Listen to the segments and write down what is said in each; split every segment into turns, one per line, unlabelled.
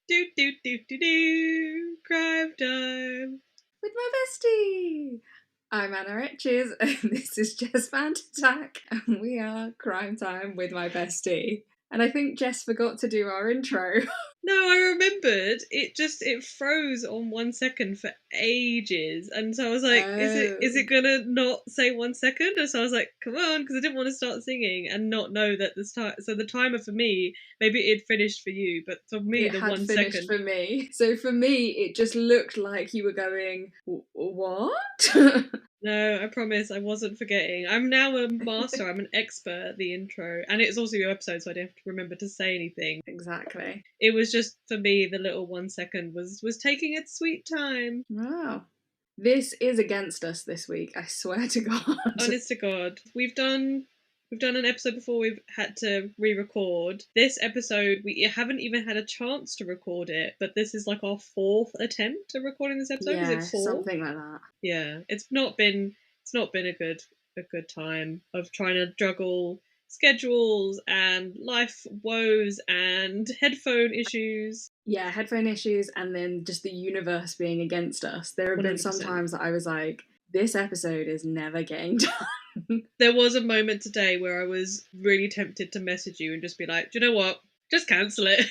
Do do do do do. Crime time.
With my bestie. I'm Anna Riches, and this is Jess Band Attack, and we are Crime Time with my bestie. And I think Jess forgot to do our intro.
No, I remembered. It froze on 1 second for ages, and so I was like, "Is it gonna not say 1 second?" And so I was like, "Come on," because I didn't want to start singing and not know that this time. So the timer for me, maybe it finished for you, but for me,
It
the
had
1
finished
second.
for me. So for me, it just looked like you were going, what?
No, I promise I wasn't forgetting. I'm now a master. I'm an expert at the intro, and it's also your episode, so I didn't have to remember to say anything.
Exactly.
It was just for me. The little 1 second was taking its sweet time.
Wow. This is against us this week, I swear to God.
Honest to God, we've done an episode before. We've had to re-record this episode. We haven't even had a chance to record it, but this is like our 4th attempt at recording this episode.
Yeah,
Is it 4?
something like that.
Yeah, it's not been a good time of trying to juggle schedules and life woes and headphone issues.
Yeah, headphone issues, and then just the universe being against us. There have been some
100%.
times that I was like, this episode is never getting done.
There was a moment today where I was really tempted to message you and just be like, do you know what? Just cancel it.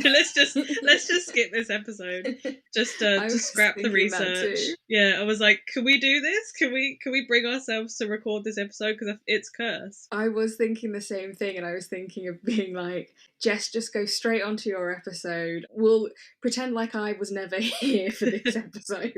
let's just skip this episode. Just to scrap the research. Yeah, I was like, can we do this? Can we bring ourselves to record this episode, because it's cursed?
I was thinking the same thing, and I was thinking of being like, Jess, just go straight onto your episode. We'll pretend like I was never here for this episode.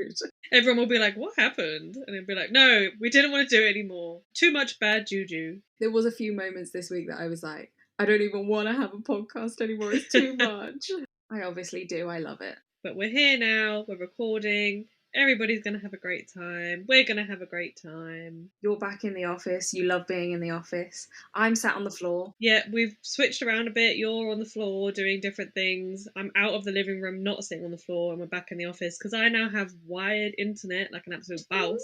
Everyone will be like, what happened? And it'll be like, no, we didn't want to do it anymore. Too much bad juju.
There was a few moments this week that I was like, I don't even want to have a podcast anymore. It's too much. I obviously do. I love it.
But we're here now. We're recording. Everybody's going to have a great time. We're going to have a great time.
You're back in the office. You love being in the office. I'm sat on the floor.
Yeah, we've switched around a bit. You're on the floor doing different things. I'm out of the living room, not sitting on the floor, and we're back in the office because I now have wired internet like an absolute bouse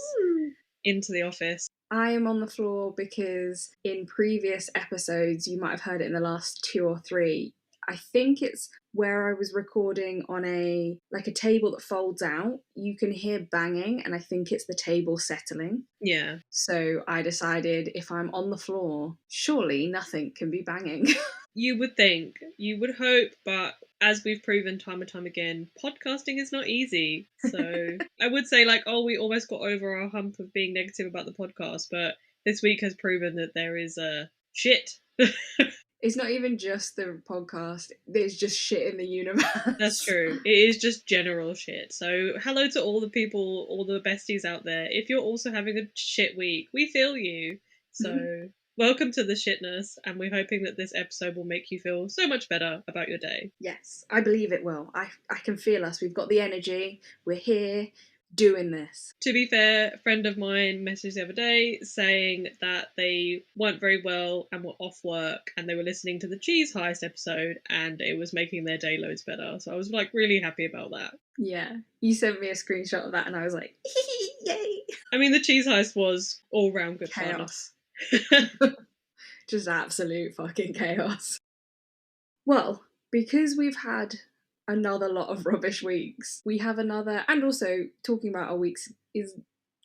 into the office.
I am on the floor because in previous episodes, you might have heard it in the last 2 or 3, I think it's where I was recording on a table that folds out. You can hear banging, and I think it's the table settling.
Yeah.
So I decided, if I'm on the floor, surely nothing can be banging.
You would think, you would hope, but as we've proven time and time again, podcasting is not easy. So I would say we almost got over our hump of being negative about the podcast, but this week has proven that there is shit.
It's not even just the podcast, there's just shit in the universe.
That's true. It is just general shit. So hello to all the people, all the besties out there. If you're also having a shit week, we feel you. So welcome to the shitness, and we're hoping that this episode will make you feel so much better about your day.
Yes, I believe it will. I can feel us. We've got the energy. We're here doing this.
To be fair, a friend of mine messaged the other day saying that they weren't very well and were off work, and they were listening to the Cheese Heist episode, and it was making their day loads better. So I was really happy about that.
Yeah, you sent me a screenshot of that, and I was like, yay!
I mean, the Cheese Heist was all round good
chaos. Just absolute fucking chaos. Well, because we've had another lot of rubbish weeks, we have another, and also talking about our weeks is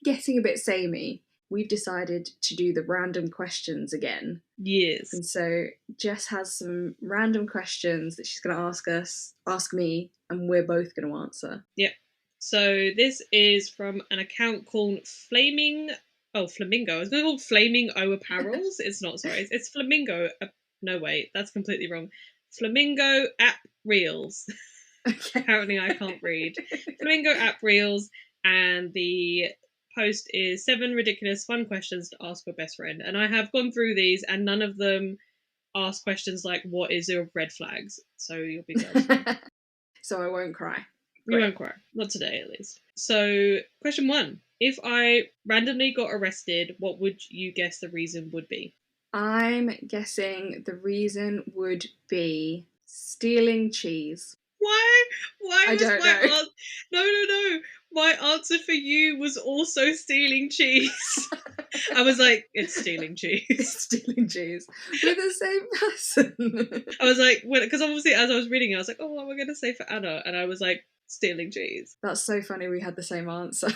getting a bit samey. We've decided to do the random questions again.
Yes.
And so Jess has some random questions that she's going to ask me, and we're both going to answer.
Yep. So this is from an account called Flamingo. I was going to call Flaming O Apparels. It's not, sorry. It's Flamingo. No, wait, that's completely wrong. Flamingo App Reels. Okay. Apparently I can't read. Flamingo App Reels, and the post is 7 ridiculous fun questions to ask your best friend. And I have gone through these, and none of them ask questions like, what is your red flags? So you'll be good.
So I won't cry.
You won't cry. Not today, at least. So, question 1. If I randomly got arrested, what would you guess the reason would be?
I'm guessing the reason would be stealing cheese.
Why?
I don't know.
No. My answer for you was also stealing cheese. I was like, it's stealing cheese.
It's stealing cheese. We're the same person.
I was like, because obviously as I was reading it, I was like, oh, what am I going to say for Anna? And I was like, stealing cheese.
That's so funny we had the same answer.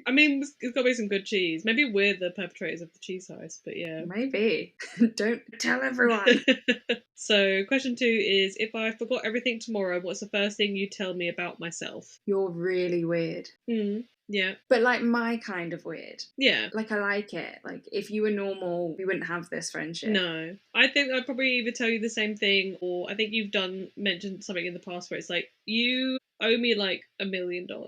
I mean, it's got to be some good cheese. Maybe we're the perpetrators of the cheese heist, but yeah.
Maybe. Don't tell everyone.
So, question 2 is, if I forgot everything tomorrow, what's the first thing you tell me about myself?
You're really weird.
Yeah.
But like my kind of weird.
Yeah.
Like I like it. Like if you were normal, we wouldn't have this friendship.
No. I think I'd probably either tell you the same thing, or I think you've mentioned something in the past where it's like, you owe me like $1 million or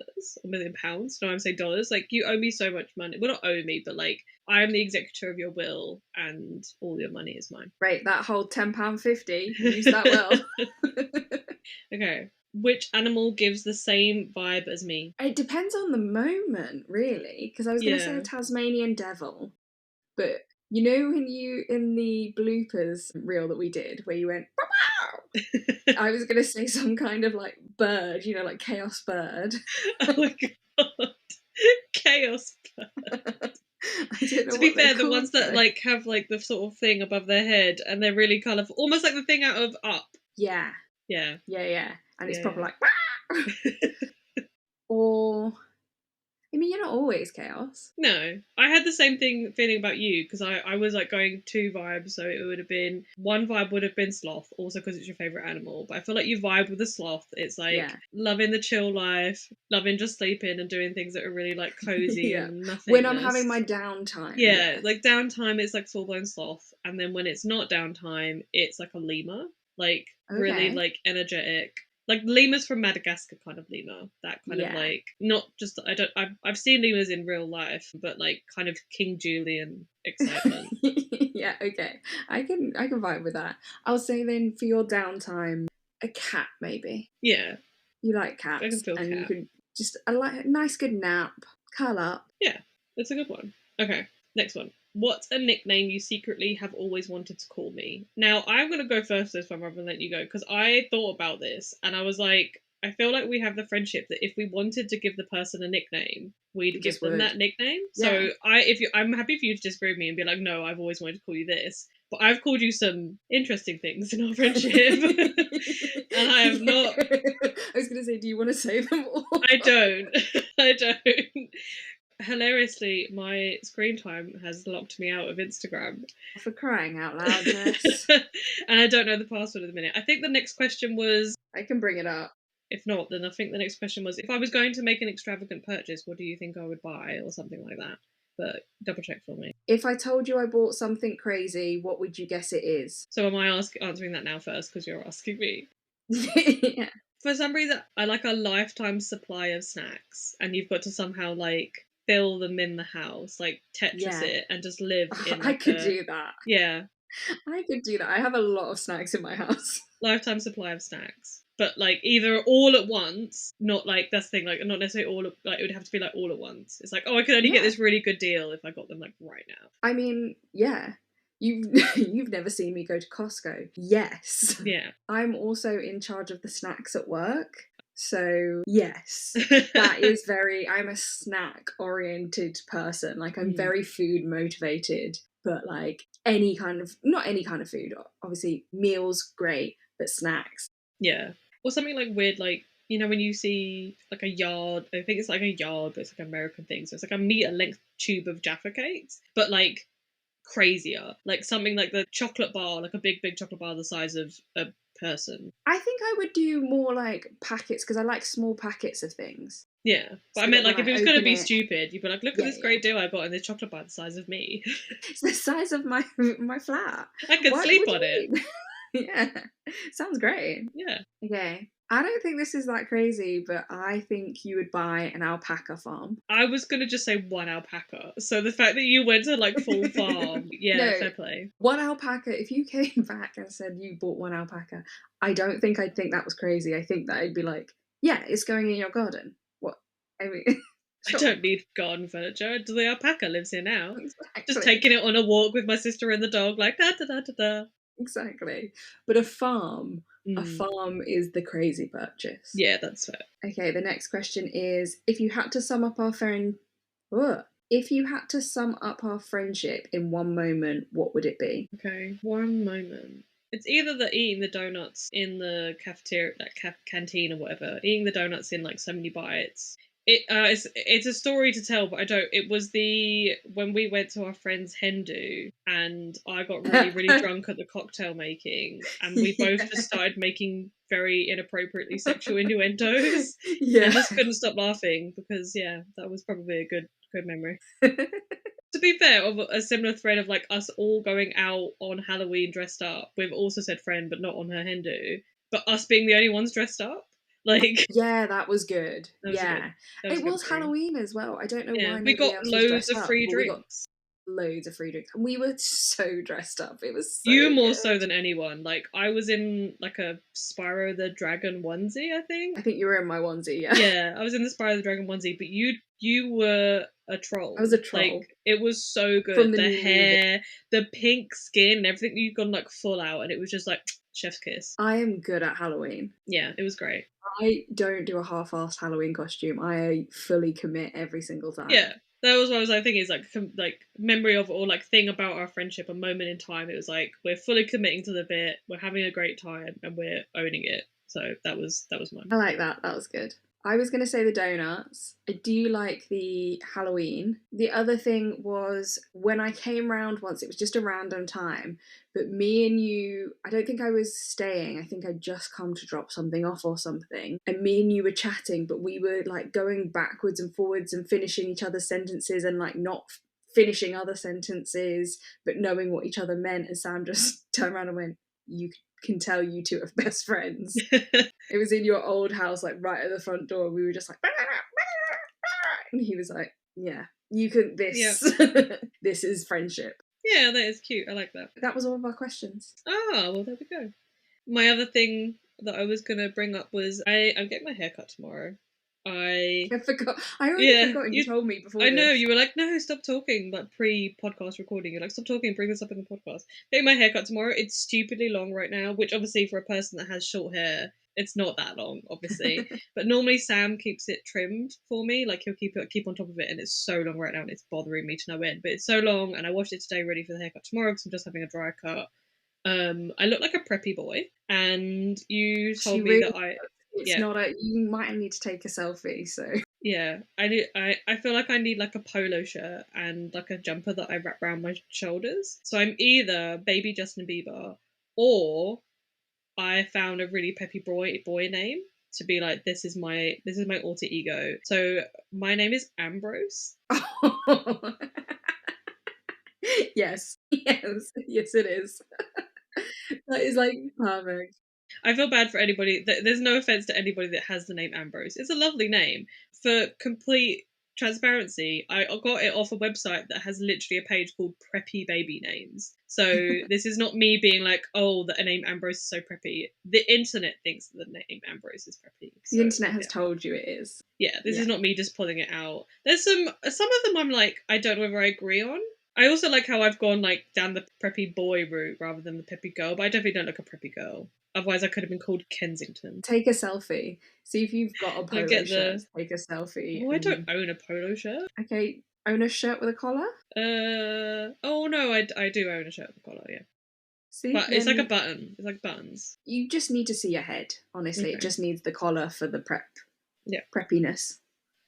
£1 million. No, I'm saying dollars. Like, you owe me so much money. Well, not owe me, but like, I am the executor of your will and all your money is mine.
Right, that whole £10.50, use that well.
Okay. Which animal gives the same vibe as me?
It depends on the moment, really, because I was going to say a Tasmanian devil, but you know when you, in the bloopers reel that we did, where you went, "Bow!" I was going to say some kind of like bird, you know, like chaos bird.
Oh my god. Chaos bird. To be fair, the ones that like have like the sort of thing above their head and they're really colourful, almost like the thing out of Up.
Yeah.
Yeah.
Yeah. And it's proper like, or, I mean, you're not always chaos.
No. I had the same feeling about you, because I was like going 2 vibes, so it would have been, one vibe would have been sloth, also because it's your favourite animal, but I feel like you vibe with the sloth. It's like loving the chill life, loving just sleeping and doing things that are really like cozy and nothing.
When I'm having my downtime.
Yeah, like downtime is like full blown sloth, and then when it's not downtime, it's like a lemur. Like really like energetic. Like lemurs from Madagascar kind of lemur. That kind of like, not just, I've seen lemurs in real life, but like kind of King Julian excitement.
Yeah, okay. I can vibe with that. I'll say then for your downtime, a cat maybe.
Yeah.
You like cats.
I can feel
and
cat.
You can just a nice good nap, curl up.
Yeah, that's a good one. Okay, next one. What's a nickname you secretly have always wanted to call me? Now, I'm going to go first this one rather than let you go, because I thought about this and I was like, I feel like we have the friendship that if we wanted to give the person a nickname, we'd give them that nickname. Yeah. So I'm happy for you to disagree with me and be like, no, I've always wanted to call you this. But I've called you some interesting things in our friendship. And I have not.
I was going to say, do you want to say them all?
I don't. I don't. Hilariously, my screen time has locked me out of Instagram.
For crying out loud, Jess.
And I don't know the password at the minute. I think the next question was...
I can bring it up.
If not, then I think the next question was, if I was going to make an extravagant purchase, what do you think I would buy? Or something like that. But double check for me.
If I told you I bought something crazy, what would you guess it is?
So am I answering that now first, because you're asking me?
Yeah.
For some reason, I like a lifetime supply of snacks. And you've got to somehow like... fill them in the house, like Tetris it, and just live in.
I could do that.
Yeah,
I could do that. I have a lot of snacks in my house.
Lifetime supply of snacks, but like either all at once, not like that's the thing, like not necessarily all. Like it would have to be like all at once. It's like, oh, I could only get this really good deal if I got them like right now.
I mean, yeah. You've never seen me go to Costco. Yes.
Yeah.
I'm also in charge of the snacks at work. So, yes, that is I'm a snack-oriented person. Like, I'm very food-motivated, but, like, not any kind of food. Obviously, meals, great, but snacks.
Yeah. Or something, like, weird, like, you know, when you see, like, a yard, I think it's, like, a yard, but it's, like, an American thing. So it's, like, a meter-length tube of Jaffa cakes, but, like, crazier. Like, something like the chocolate bar, like a big, big chocolate bar the size of a person.
I think I would do more like packets because I like small packets of things.
Yeah, but so I meant like if it was going to be stupid, you'd be like, look at this great deal I got in this chocolate bar the size of me.
It's the size of my flat.
I could sleep on it.
Yeah, sounds great.
Yeah.
Okay. I don't think this is that crazy, but I think you would buy an alpaca farm.
I was going to just say one alpaca. So the fact that you went to like full farm, fair play.
One alpaca, if you came back and said you bought one alpaca, I don't think I'd think that was crazy. I think that I'd be like, yeah, it's going in your garden. What? I mean...
Sure. I don't need garden furniture. The alpaca lives here now. Exactly. Just taking it on a walk with my sister and the dog, like da da da da da.
Exactly. But a farm, A farm is the crazy purchase.
Yeah, that's fair.
Okay, the next question is, if you had to sum up our friendship in one moment, what would it be?
Okay, one moment. It's either the eating the donuts in the cafeteria, like canteen or whatever, eating the donuts in like so many bites. It's a story to tell, but I don't. It was when we went to our friend's hen do, and I got really drunk at the cocktail making, and we both just started making very inappropriately sexual innuendos.
Yeah.
And just couldn't stop laughing because that was probably a good memory. To be fair, of a similar thread of like us all going out on Halloween dressed up. We've also said friend, but not on her hen do. But us being the only ones dressed up. Like,
yeah, that was good.
That was
yeah,
good.
it was Halloween as well. I don't know why
we
nobody
got
else was
loads
dressed
of
up,
free
but we got
drinks.
loads of free drinks, and we were so dressed up. It was so
You more
good.
so than anyone. Like, I was in like a Spyro the Dragon onesie, I think.
I think you were in my onesie, yeah.
Yeah, I was in the Spyro the Dragon onesie, but you were a troll.
I was a troll.
Like, it was so good.
From the
The
new
hair, the pink skin, everything. You'd gone like full out, and it was just like chef's kiss.
I am good at Halloween.
Yeah, it was great.
I don't do a half-assed Halloween costume. I fully commit every single time.
Yeah, that was what I was like thinking. Is like memory of or like thing about our friendship, a moment in time. It was like we're fully committing to the bit. We're having a great time, and we're owning it. So that was mine.
I like that. That was good. I was going to say the donuts. I do like the Halloween. The other thing was when I came round once, it was just a random time, but me and you, I don't think I was staying. I think I'd just come to drop something off or something. And me and you were chatting, but we were like going backwards and forwards and finishing each other's sentences and like not finishing other sentences, but knowing what each other meant. And Sam just turned around and went, "You can tell you two are best friends." It was in your old house, like right at the front door. We were just like, and he was like, "Yeah, you can. This is friendship."
Yeah, that is cute. I like that.
That was all of our questions.
Ah, well, there we go. My other thing that I was gonna bring up was I'm getting my hair cut tomorrow. I
forgot. I already forgot. You told me before.
I know you were like, no, stop talking. Like pre-podcast recording, you're like, stop talking. Bring this up in the podcast. Getting my hair cut tomorrow. It's stupidly long right now, which obviously for a person that has short hair, it's not that long, obviously. But normally Sam keeps it trimmed for me. Like he'll keep on top of it, and it's so long right now, and it's bothering me to no end. But it's so long, and I washed it today, ready for the haircut tomorrow because I'm just having a dry cut. I look like a preppy boy, and you told me that
it's not you might need to take a selfie, so
yeah, I feel like I need like a polo shirt and like a jumper that I wrap around my shoulders. So I'm either baby Justin Bieber or I found a really peppy boy name to be like, this is my alter ego. So my name is Ambrose.
Yes it is. That is like perfect.
I feel bad for anybody. There's no offense to anybody that has the name Ambrose. It's a lovely name. For complete transparency, I got it off a website that has literally a page called Preppy Baby Names. So this is not me being like, oh, the name Ambrose is so preppy. The internet thinks that the name Ambrose is preppy. So,
the internet has told you it is.
Yeah, this is not me just pulling it out. There's some of them I'm like, I don't know whether I agree on. I also like how I've gone like down the preppy boy route rather than the preppy girl, but I definitely don't look a preppy girl. Otherwise, I could have been called Kensington.
Take a selfie. See if you've got a polo shirt. Take a selfie.
Oh, I don't own a polo shirt.
Okay, own a shirt with a collar?
Oh no, I do own a shirt with a collar, yeah.
See?
But it's like a button. It's like buttons.
You just need to see your head, honestly. Okay. It just needs the collar for the prep.
Yeah.
Preppiness.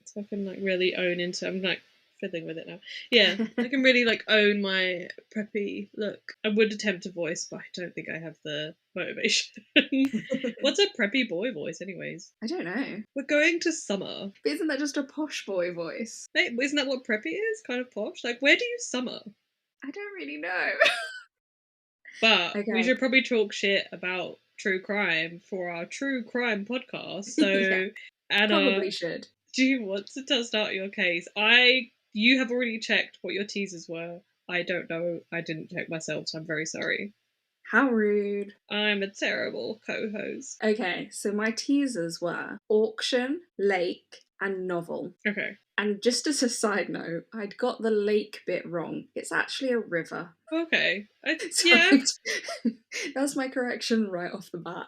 So I can like really own into I'm like fiddling with it now. Yeah, I can really like own my preppy look. I would attempt a voice, but I don't think I have the motivation. What's a preppy boy voice, anyways?
I don't know.
We're going to summer.
But isn't that just a posh boy voice?
Hey, isn't that what preppy is? Kind of posh? Like, where do you summer?
I don't really know.
But we should probably talk shit about true crime for our true crime podcast. So,
yeah,
Anna,
probably should.
Do you want to start your case? You have already checked what your teasers were. I don't know. I didn't check myself, so I'm very sorry.
How rude.
I'm a terrible co-host.
Okay, so my teasers were auction, lake, and novel.
Okay.
And just as a side note, I'd got the lake bit wrong. It's actually a river.
Okay.
Yeah. That's my correction right off the bat.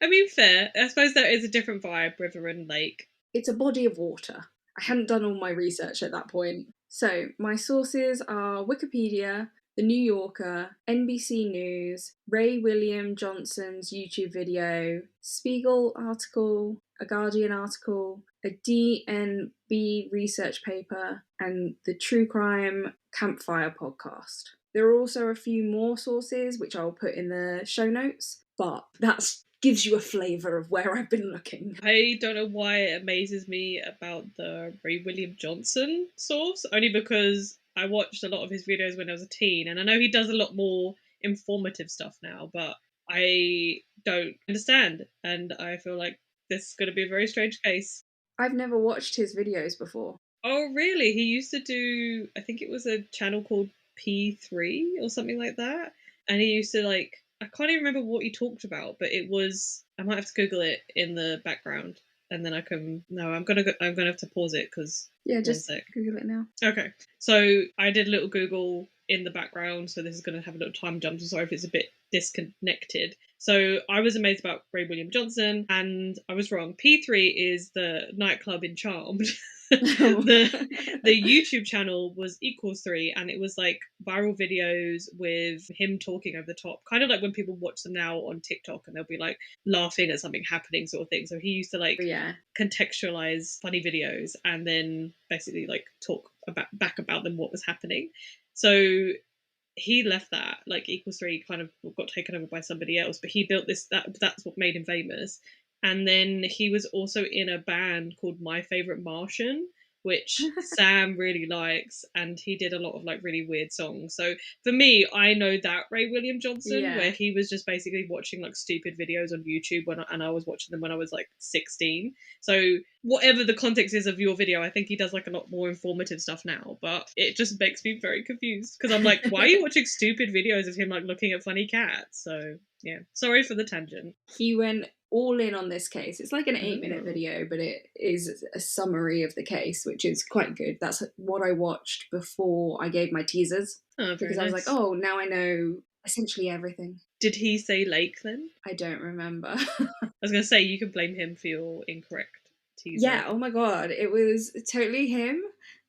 I mean, fair. I suppose there is a different vibe, river and lake.
It's a body of water. I hadn't done all my research at that point. So, my sources are Wikipedia, The New Yorker, NBC News, Ray William Johnson's YouTube video, Spiegel article, a Guardian article, a DNB research paper, and the True Crime Campfire podcast. There are also a few more sources which I'll put in the show notes, but that gives you a flavour of where I've been looking.
I don't know why it amazes me about the Ray William Johnson source, only because I watched a lot of his videos when I was a teen, and I know he does a lot more informative stuff now, but I don't understand, and I feel like this is going to be a very strange case.
I've never watched his videos before.
Oh, really? He used to do, I think it was a channel called P3 or something like that, and he used to like, I can't even remember what he talked about, but it was, I might have to Google it in the background and then I can, no, I'm gonna have to pause it because,
yeah, just Google it now.
Okay, so I did a little Google in the background, so this is going to have a little time jump, so sorry if it's a bit disconnected. So I was amazed about Ray William Johnson, and I was wrong. P3 is the nightclub in Charmed. the YouTube channel was Equals 3, and it was like viral videos with him talking over the top, kind of like when people watch them now on TikTok and they'll be like laughing at something happening sort of thing. So he used to like contextualize funny videos and then basically like talk back about them, what was happening. So he left that, like Equals 3 kind of got taken over by somebody else, but he built this, that's what made him famous. And then he was also in a band called My Favorite Martian, which Sam really likes, and he did a lot of like really weird songs. So for me, I know that Ray William Johnson, where he was just basically watching like stupid videos on YouTube and I was watching them when I was like 16. So whatever the context is of your video, I think he does like a lot more informative stuff now, but it just makes me very confused because I'm like, why are you watching stupid videos of him like looking at funny cats? So yeah, sorry for the tangent.
He went all in on this case. It's like an 8-minute video, but it is a summary of the case, which is quite good. That's what I watched before I gave my teasers. Because I was like, oh, now I know essentially everything.
Did he say lake then?
I don't remember.
I was going to say, you can blame him for your incorrect teaser.
Yeah, oh my god, it was totally him,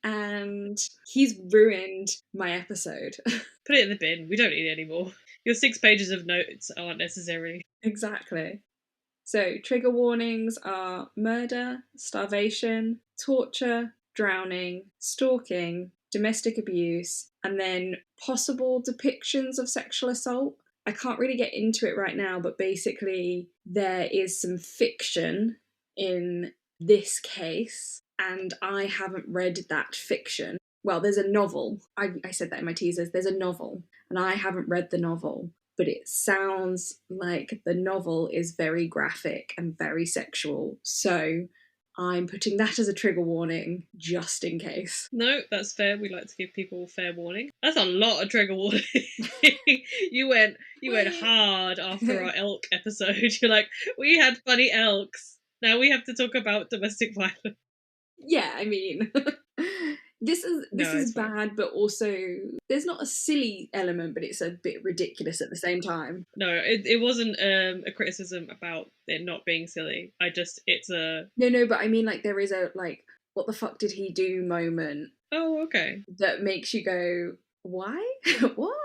and he's ruined my episode.
Put it in the bin. We don't need it anymore. Your 6 pages of notes aren't necessary.
Exactly. So, trigger warnings are murder, starvation, torture, drowning, stalking, domestic abuse, and then possible depictions of sexual assault. I can't really get into it right now, but basically there is some fiction in this case, and I haven't read that fiction. Well, there's a novel. I said that in my teasers. There's a novel, and I haven't read the novel. But it sounds like the novel is very graphic and very sexual. So I'm putting that as a trigger warning, just in case.
No, that's fair. We like to give people fair warning. That's a lot of trigger warning. You went hard after our elk episode. You're like, we had funny elks. Now we have to talk about domestic violence.
Yeah, I mean... This is bad, but also there's not a silly element, but it's a bit ridiculous at the same time.
No, it wasn't a criticism about it not being silly. It's a...
No, but I mean, like, there is a, like, what the fuck did he do moment.
Oh, okay.
That makes you go, why? What?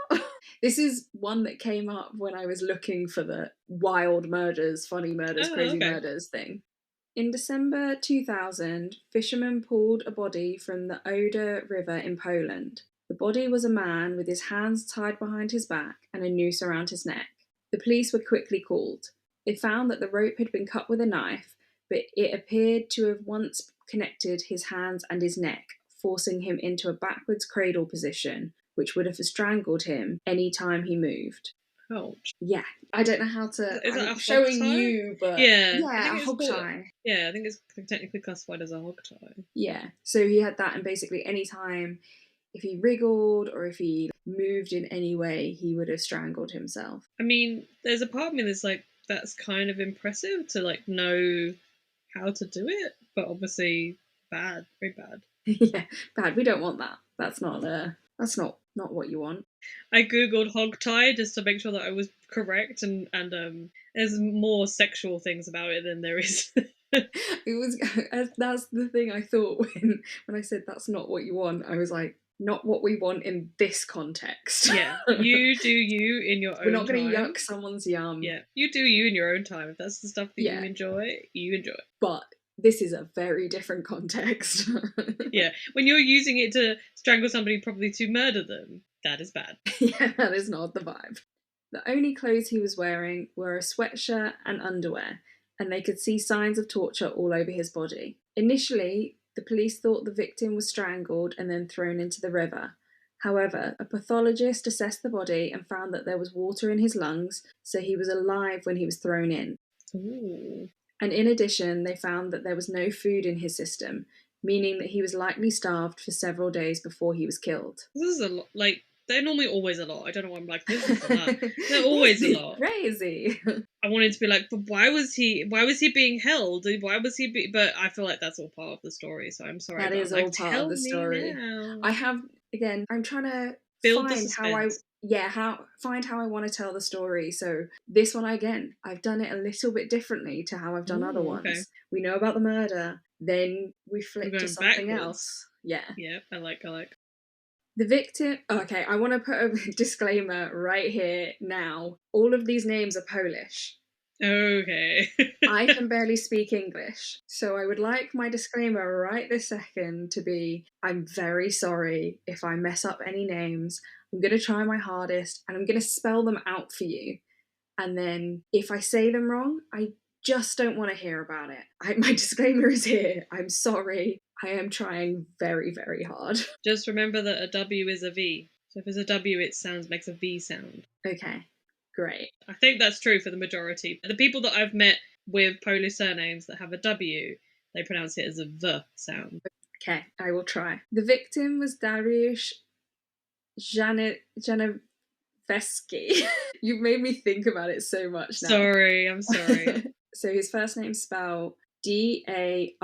This is one that came up when I was looking for the wild murders, funny murders, crazy murders thing. In December 2000, fishermen pulled a body from the Oder River in Poland. The body was a man with his hands tied behind his back and a noose around his neck. The police were quickly called. They found that the rope had been cut with a knife, but it appeared to have once connected his hands and his neck, forcing him into a backwards cradle position, which would have strangled him any time he moved.
Ouch.
Yeah, I don't know how to.
Is
I'm showing you, but
yeah,
a hog tie.
Yeah, I think it's technically classified as a hog tie.
Yeah, so he had that, and basically any time if he wriggled or if he moved in any way, he would have strangled himself.
I mean, there's a part of me that's like, that's kind of impressive to like know how to do it, but obviously bad, very bad.
Yeah, bad. We don't want that. That's not not what you want.
I googled hog tie just to make sure that I was correct, and there's more sexual things about it than there is.
It was that's the thing I thought when I said that's not what you want. I was like, not what we want in this context.
Yeah, you do you in your own time.
We're not going to yuck someone's yum.
Yeah, you do you in your own time. If that's the stuff that
Yeah.
you enjoy, you enjoy.
But this is a very different context.
Yeah, when you're using it to strangle somebody, probably to murder them, that is bad.
Yeah, that is not the vibe. The only clothes he was wearing were a sweatshirt and underwear, and they could see signs of torture all over his body. Initially, the police thought the victim was strangled and then thrown into the river. However, a pathologist assessed the body and found that there was water in his lungs, so he was alive when he was thrown in.
Ooh.
And in addition, they found that there was no food in his system, meaning that he was likely starved for several days before he was killed.
This is a lot. Like, they're normally always a lot. I don't know why I'm like, this is a lot. They're always a lot.
Crazy.
I wanted to be like, but why was he being held? Why was he but I feel like that's all part of the story, so I'm sorry.
That is all part of the story.
Now.
I have, again, I'm trying to
Build the
find
suspense.
how I want to tell the story. So this one, again, I've done it a little bit differently to how I've done other ones.
Okay.
We know about the murder, then we flip to something
backwards.
else. Yeah.
Yeah, I like.
The victim. Okay, I want to put a disclaimer right here now. All of these names are Polish.
Okay.
I can barely speak English, so I would like my disclaimer right this second to be, I'm very sorry if I mess up any names. I'm going to try my hardest and I'm going to spell them out for you. And then if I say them wrong, I just don't want to hear about it. My disclaimer is here. I'm sorry. I am trying very, very hard.
Just remember that a W is a V. So if it's a W, it makes a V sound.
Okay, great.
I think that's true for the majority. The people that I've met with Polish surnames that have a W, they pronounce it as a V sound.
Okay, I will try. The victim was Dariusz Janeveski. You've made me think about it so much now.
Sorry, I'm sorry.
So his first name's spelled Dariusz.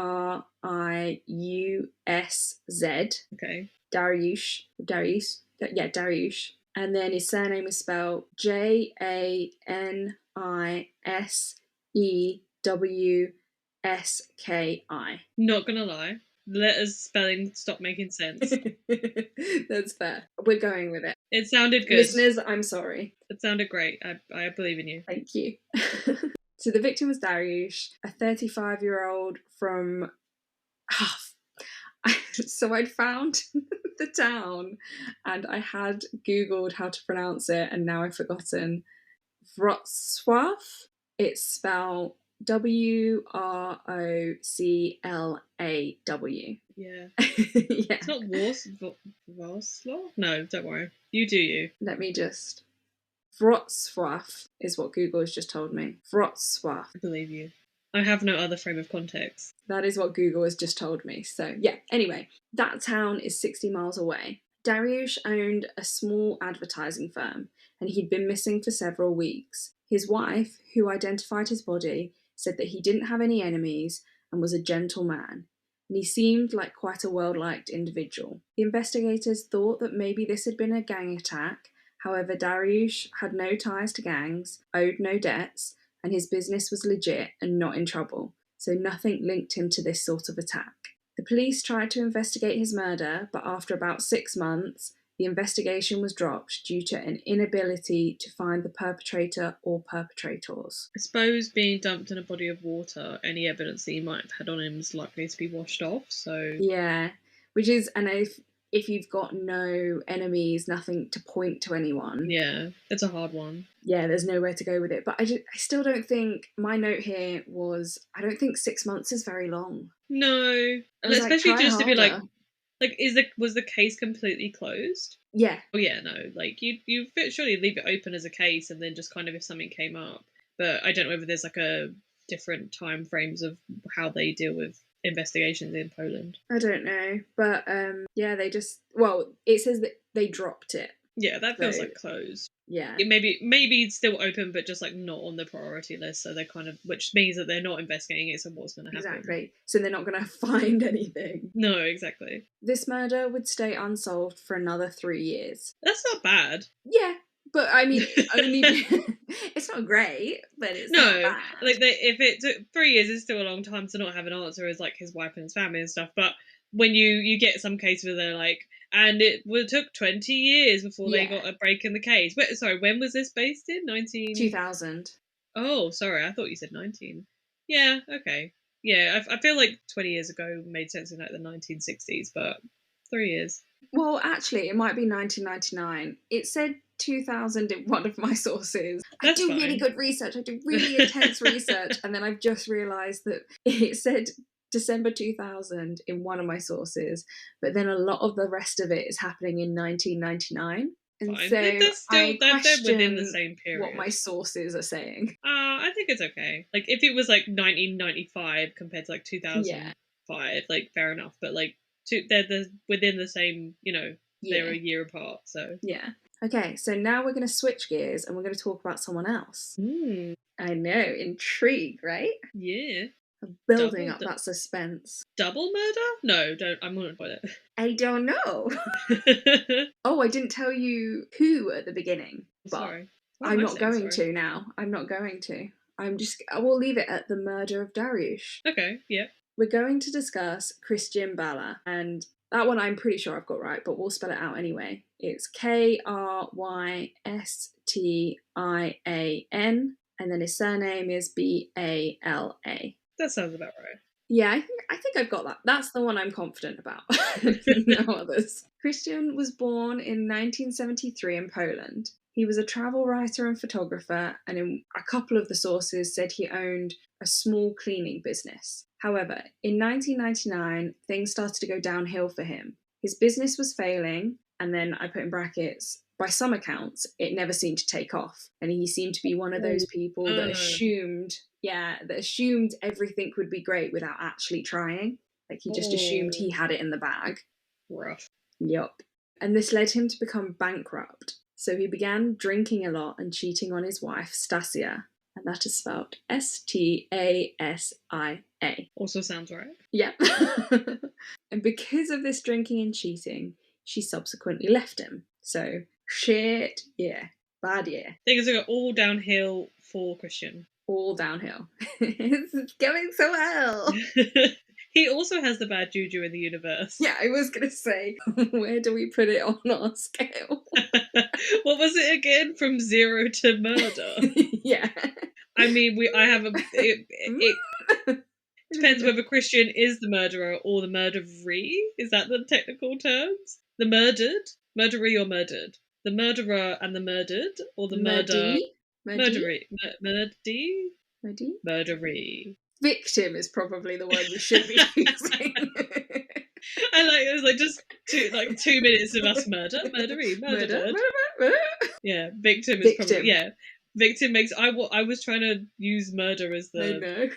Okay.
Dariusz. Yeah, Dariusz. And then his surname is spelled JaniseWski.
Not gonna lie. Letters spelling stop making sense.
That's fair. We're going with it.
It sounded good.
Listeners, I'm sorry.
It sounded great. I believe in you.
Thank you. So the victim was Dariusz, a 35-year-old from... So I'd found the town and I had Googled how to pronounce it and now I've forgotten. Wrocław. It's spelled Wroclaw.
Yeah.
Yeah.
It's not Warsaw? No, don't worry. You do you.
Let me just... Wrocław is what Google has just told me. Wrocław.
I believe you. I have no other frame of context.
That is what Google has just told me. So, yeah, anyway, that town is 60 miles away. Dariusz owned a small advertising firm, and he'd been missing for several weeks. His wife, who identified his body, said that he didn't have any enemies and was a gentle man, and he seemed like quite a well-liked individual. The investigators thought that maybe this had been a gang attack. However, Dariusz had no ties to gangs, owed no debts, and his business was legit and not in trouble, so nothing linked him to this sort of attack. The police tried to investigate his murder, but after about 6 months, the investigation was dropped due to an inability to find the perpetrator or perpetrators.
I suppose being dumped in a body of water, any evidence that he might have had on him is likely to be washed off, so...
Yeah, which is, and if you've got no enemies, nothing to point to anyone.
Yeah, it's a hard one.
Yeah, there's nowhere to go with it. But I still don't think, my note here was, I don't think 6 months is very long.
No. Especially
like,
just to be
harder.
was the case completely closed?
Yeah.
Oh yeah, no. Like you surely leave it open as a case and then just kind of if something came up. But I don't know whether there's like a different time frames of how they deal with investigations in Poland.
I don't know. But yeah, it says that they dropped it.
Yeah, that feels
So,
like closed.
yeah.
It maybe it's still open, but just like not on the priority list. So they're kind of, which means that they're not investigating it. So what's going to happen?
Exactly. So they're not going to find anything.
No, exactly.
This murder would stay unsolved for another 3 years.
That's not bad.
Yeah, but I mean, only it's not great, but it's not
No,
bad.
like if it took 3 years, is still a long time to not have an answer as like his wife and his family and stuff. But when you get some case where they're like, and it took 20 years before they got a break in the case. Wait, sorry, when was this based in?
2000.
Oh, sorry, I thought you said 19. Yeah, okay. Yeah, I feel like 20 years ago made sense in like the 1960s, but 3 years.
Well, actually, it might be 1999. It said 2000 in one of my sources.
That's
I do
fine.
really good research. I do really intense research. And then I've just realised that it said December 2000 in one of my sources, but then a lot of the rest of it is happening in 1999. And
Fine.
so
They're within the same period.
what my sources are saying.
I think it's okay. Like if it was like 1995 compared to like 2005, like fair enough. But like they're within the same, they're a year apart. So
yeah. Okay, so now we're going to switch gears and we're going to talk about someone else. I know, intrigue, right?
Yeah.
Building up that suspense.
Double murder? No, don't. I'm not about it.
I don't know. Oh, I didn't tell you who at the beginning. But
sorry.
I'm not going to now. I'm not going to. I will leave it at the murder of Dariush.
Okay, yeah.
We're going to discuss Krystian Bala, and that one I'm pretty sure I've got right, but we'll spell it out anyway. It's Krystian, and then his surname is Bala.
That sounds about right.
Yeah, I think I've got that. That's the one I'm confident about. No others. Krystian was born in 1973 in Poland. He was a travel writer and photographer, and in a couple of the sources said he owned a small cleaning business. However, in 1999, things started to go downhill for him. His business was failing, and then I put in brackets, by some accounts, it never seemed to take off. And he seemed to be one of those people that assumed everything would be great without actually trying. Like he just assumed he had it in the bag.
Rough.
Yup. And this led him to become bankrupt. So he began drinking a lot and cheating on his wife, Stasia. And that is spelled Stasia.
Also sounds right.
Yeah. And because of this drinking and cheating, she subsequently left him. So, shit, yeah. Bad year.
Things are all downhill for Krystian.
All downhill. It's going so well.
He also has the bad juju in the universe.
Yeah, I was going to say, where do we put it on our scale?
What was it again? From 0 to murder?
Yeah.
I mean, it depends whether Krystian is the murderer or the murderee. Is that the technical terms? The murdered? Murderee or murdered? The murderer and the murdered? Or the murder... Murderee? Murderee.
Victim is probably the word we should be using.
And it was like just 2 minutes of us murderee, murdered. Yeah, victim is probably Victim makes. I was trying to use murder as the.
I know.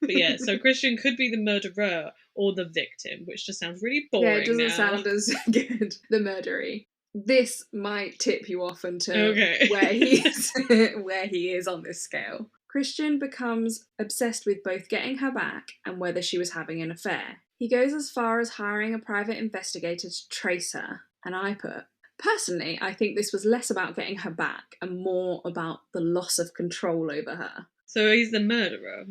But yeah, so Krystian could be the murderer or the victim, which just sounds really boring.
Yeah, it doesn't sound as good. The murderee. This might tip you off into where he is on this scale. Krystian becomes obsessed with both getting her back and whether she was having an affair. He goes as far as hiring a private investigator to trace her, and I put, personally, I think this was less about getting her back and more about the loss of control over her.
So he's the murderer.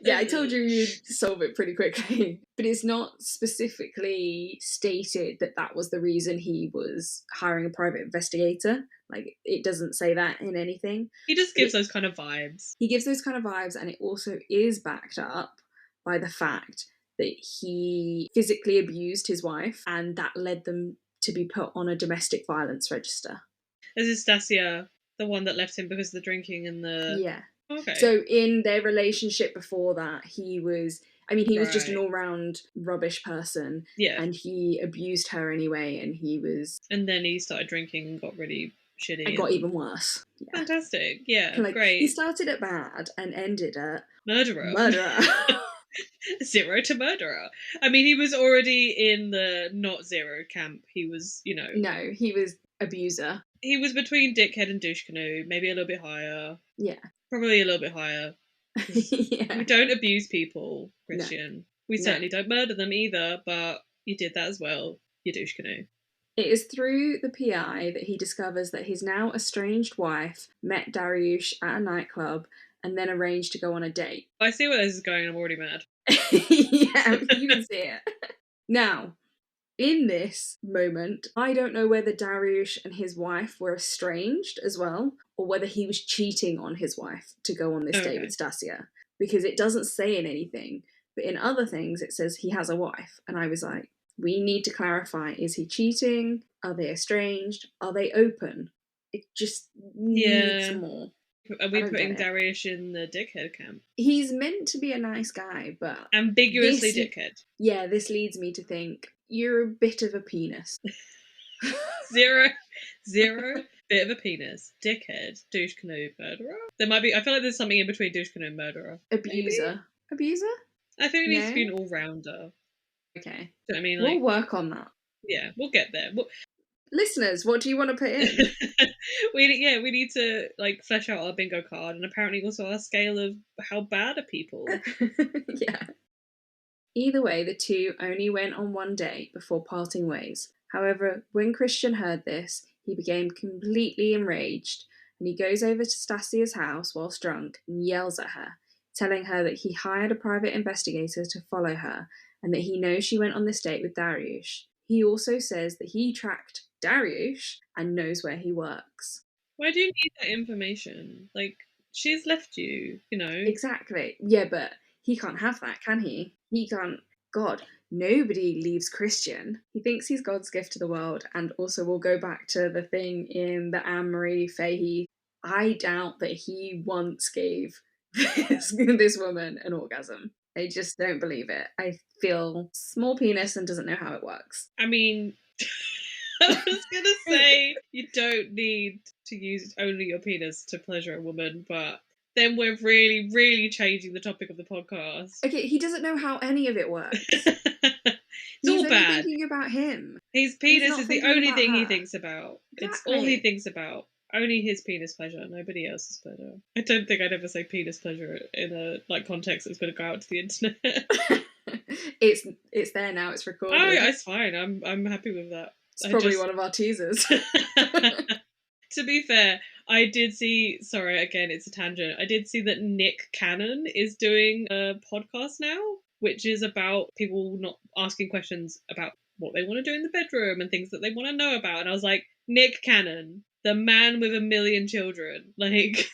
Yeah, I told you you'd solve it pretty quickly. But it's not specifically stated that that was the reason he was hiring a private investigator. Like, it doesn't say that in anything.
He just gives those kind of vibes.
He gives those kind of vibes, and it also is backed up by the fact that he physically abused his wife, and that led them to be put on a domestic violence register.
Is Stasia the one that left him because of the drinking and the...
Yeah.
Okay.
So in their relationship before that, he was just an all-round rubbish person.
Yeah.
And he abused her anyway, and he was...
And then he started drinking and got really shitty.
And got even worse. Yeah.
Fantastic. Yeah,
like,
great.
He started at bad and ended at...
Murderer. Zero to murderer. I mean, he was already in the not zero camp. He was,
No, he was abuser.
he was between dickhead and douche canoe, maybe a little bit higher.
Yeah.
Probably a little bit higher.
Yeah.
We don't abuse people, Krystian.
No.
We
No.
certainly don't murder them either, but you did that as well, you douche canoe.
It is through the PI that he discovers that his now estranged wife met Dariush at a nightclub and then arranged to go on a date.
I see where this is going, I'm already mad.
Yeah, you can see it. Now, in this moment, I don't know whether Dariush and his wife were estranged as well, or whether he was cheating on his wife to go on this date with Stasia, because it doesn't say in anything, but in other things it says he has a wife, and I was like, we need to clarify, is he cheating? Are they estranged? Are they open? It just needs more.
Are we putting Dariush in the dickhead camp?
He's meant to be a nice guy, but...
ambiguously dickhead.
Yeah, this leads me to think, you're a bit of a penis.
Zero, bit of a penis, dickhead, douche canoe, murderer. There might be, I feel like there's something in between douche canoe and murderer.
Abuser.
Maybe?
Abuser?
I think it needs to be an all-rounder.
Okay.
Do you know what I mean?
We'll work on that.
Yeah, we'll get there.
Listeners, what do you want to put in?
we need to flesh out our bingo card, and apparently also our scale of how bad are people.
Yeah. Either way, the two only went on one date before parting ways. However, when Krystian heard this, he became completely enraged, and he goes over to Stasia's house whilst drunk and yells at her, telling her that he hired a private investigator to follow her, and that he knows she went on this date with Dariush. He also says that he tracked Dariush and knows where he works.
Why do you need that information? She's left you,
Exactly. Yeah, but he can't have that, can he? He can't. God, nobody leaves Krystian. He thinks he's God's gift to the world, and also we'll go back to the thing in the Anne-Marie Fahey. I doubt that he once gave this woman an orgasm. I just don't believe it. I feel small penis and doesn't know how it works.
I mean, I was gonna say you don't need to use only your penis to pleasure a woman, but then we're really, really changing the topic of the podcast.
Okay, he doesn't know how any of it works.
It's all bad.
He's only thinking about him.
His penis is the only thing he thinks about.
Exactly.
It's all he thinks about. Only his penis pleasure, nobody else's pleasure. I don't think I'd ever say penis pleasure in a context that's going to go out to the internet.
It's there now. It's recorded.
Oh, yeah, it's fine. I'm happy with that.
It's probably one of our teasers.
To be fair, I did see. Sorry, again, it's a tangent. I did see that Nick Cannon is doing a podcast now, which is about people not asking questions about what they want to do in the bedroom and things that they want to know about. And I was like, Nick Cannon, the man with 1 million children. I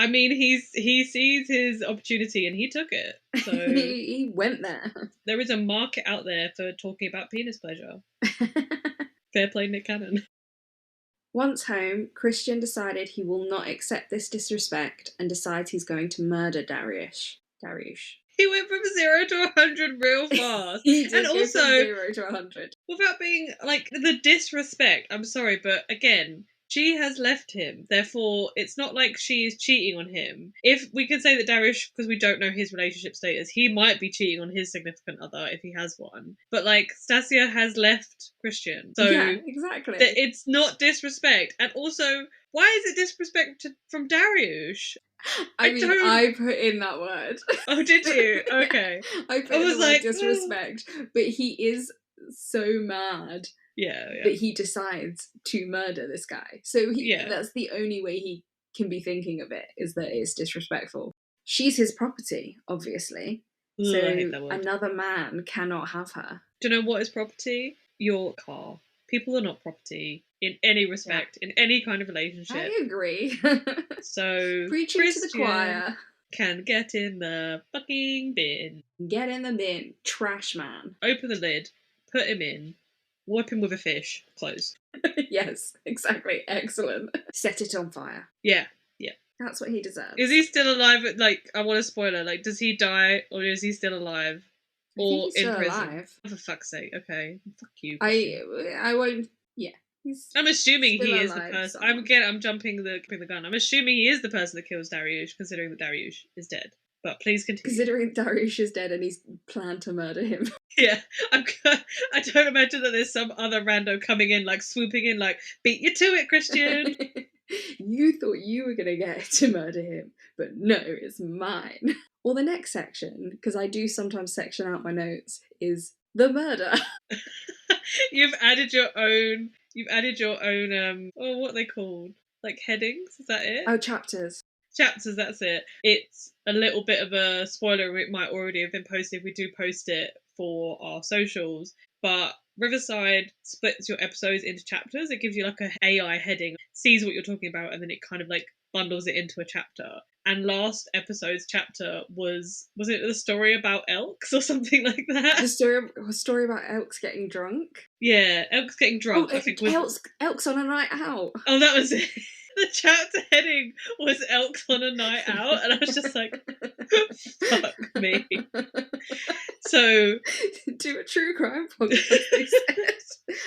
mean, he sees his opportunity and he took it. So
he went there.
There is a market out there for talking about penis pleasure. Fair play, Nick Cannon.
Once home, Krystian decided he will not accept this disrespect and decides he's going to murder Dariush.
He went from 0 to 100 real fast.
He did
and
go
also,
from 0 to 100.
Without being, the disrespect, I'm sorry, but again, she has left him. Therefore, it's not like she is cheating on him. If we can say that Dariush, because we don't know his relationship status, he might be cheating on his significant other if he has one. But, Stasia has left Krystian. So,
yeah, exactly.
It's not disrespect. And also, why is it disrespect from Dariush?
I put in that word.
Oh, did you? Okay.
I put in the word disrespect. But he is so mad that he decides to murder this guy. So that's the only way he can be thinking of it, is that it's disrespectful. She's his property, obviously.
Ooh,
so
I hate that word.
Another man cannot have her.
Do you know what is property? Your car. People are not property in any respect, in any kind of relationship.
I agree.
So
preaching to the choir.
Can get in the fucking bin.
Get in the bin, trash man.
Open the lid, put him in, wipe him with a fish, closed.
Yes, exactly. Excellent. Set it on fire.
Yeah.
That's what he deserves.
Is he still alive? I want a spoiler. Does he die or is he still alive? Or
he's still
in prison?
Alive.
Oh, for fuck's sake. Okay. Fuck you.
I won't. Yeah.
I'm assuming he is the
alive,
person. I'm jumping the gun. I'm assuming he is the person that kills Dariush, considering that Dariush is dead. But please continue.
Considering Dariush is dead and he's planned to murder him.
Yeah, I don't imagine that there's some other rando coming in, like swooping in, like, beat you to it, Krystian.
You thought you were going to get to murder him, but no, it's mine. Or the next section, because I do sometimes section out my notes, is the murder.
You've added your own. What are they called? Like headings? Is that it?
Oh, chapters.
Chapters, that's it. It's a little bit of a spoiler. It might already have been posted if we do post it for our socials. But Riverside splits your episodes into chapters. It gives you like a AI heading, sees what you're talking about, and then it kind of like bundles it into a chapter. And last episode's chapter was it the story about elks or something like that?
The story about elks getting drunk.
Yeah, elks getting drunk.
Oh,
I think
elks on a night out.
Oh, that was it. The chapter heading was elks on a night out, and I was just like, fuck me. So,
do a true crime podcast, they said.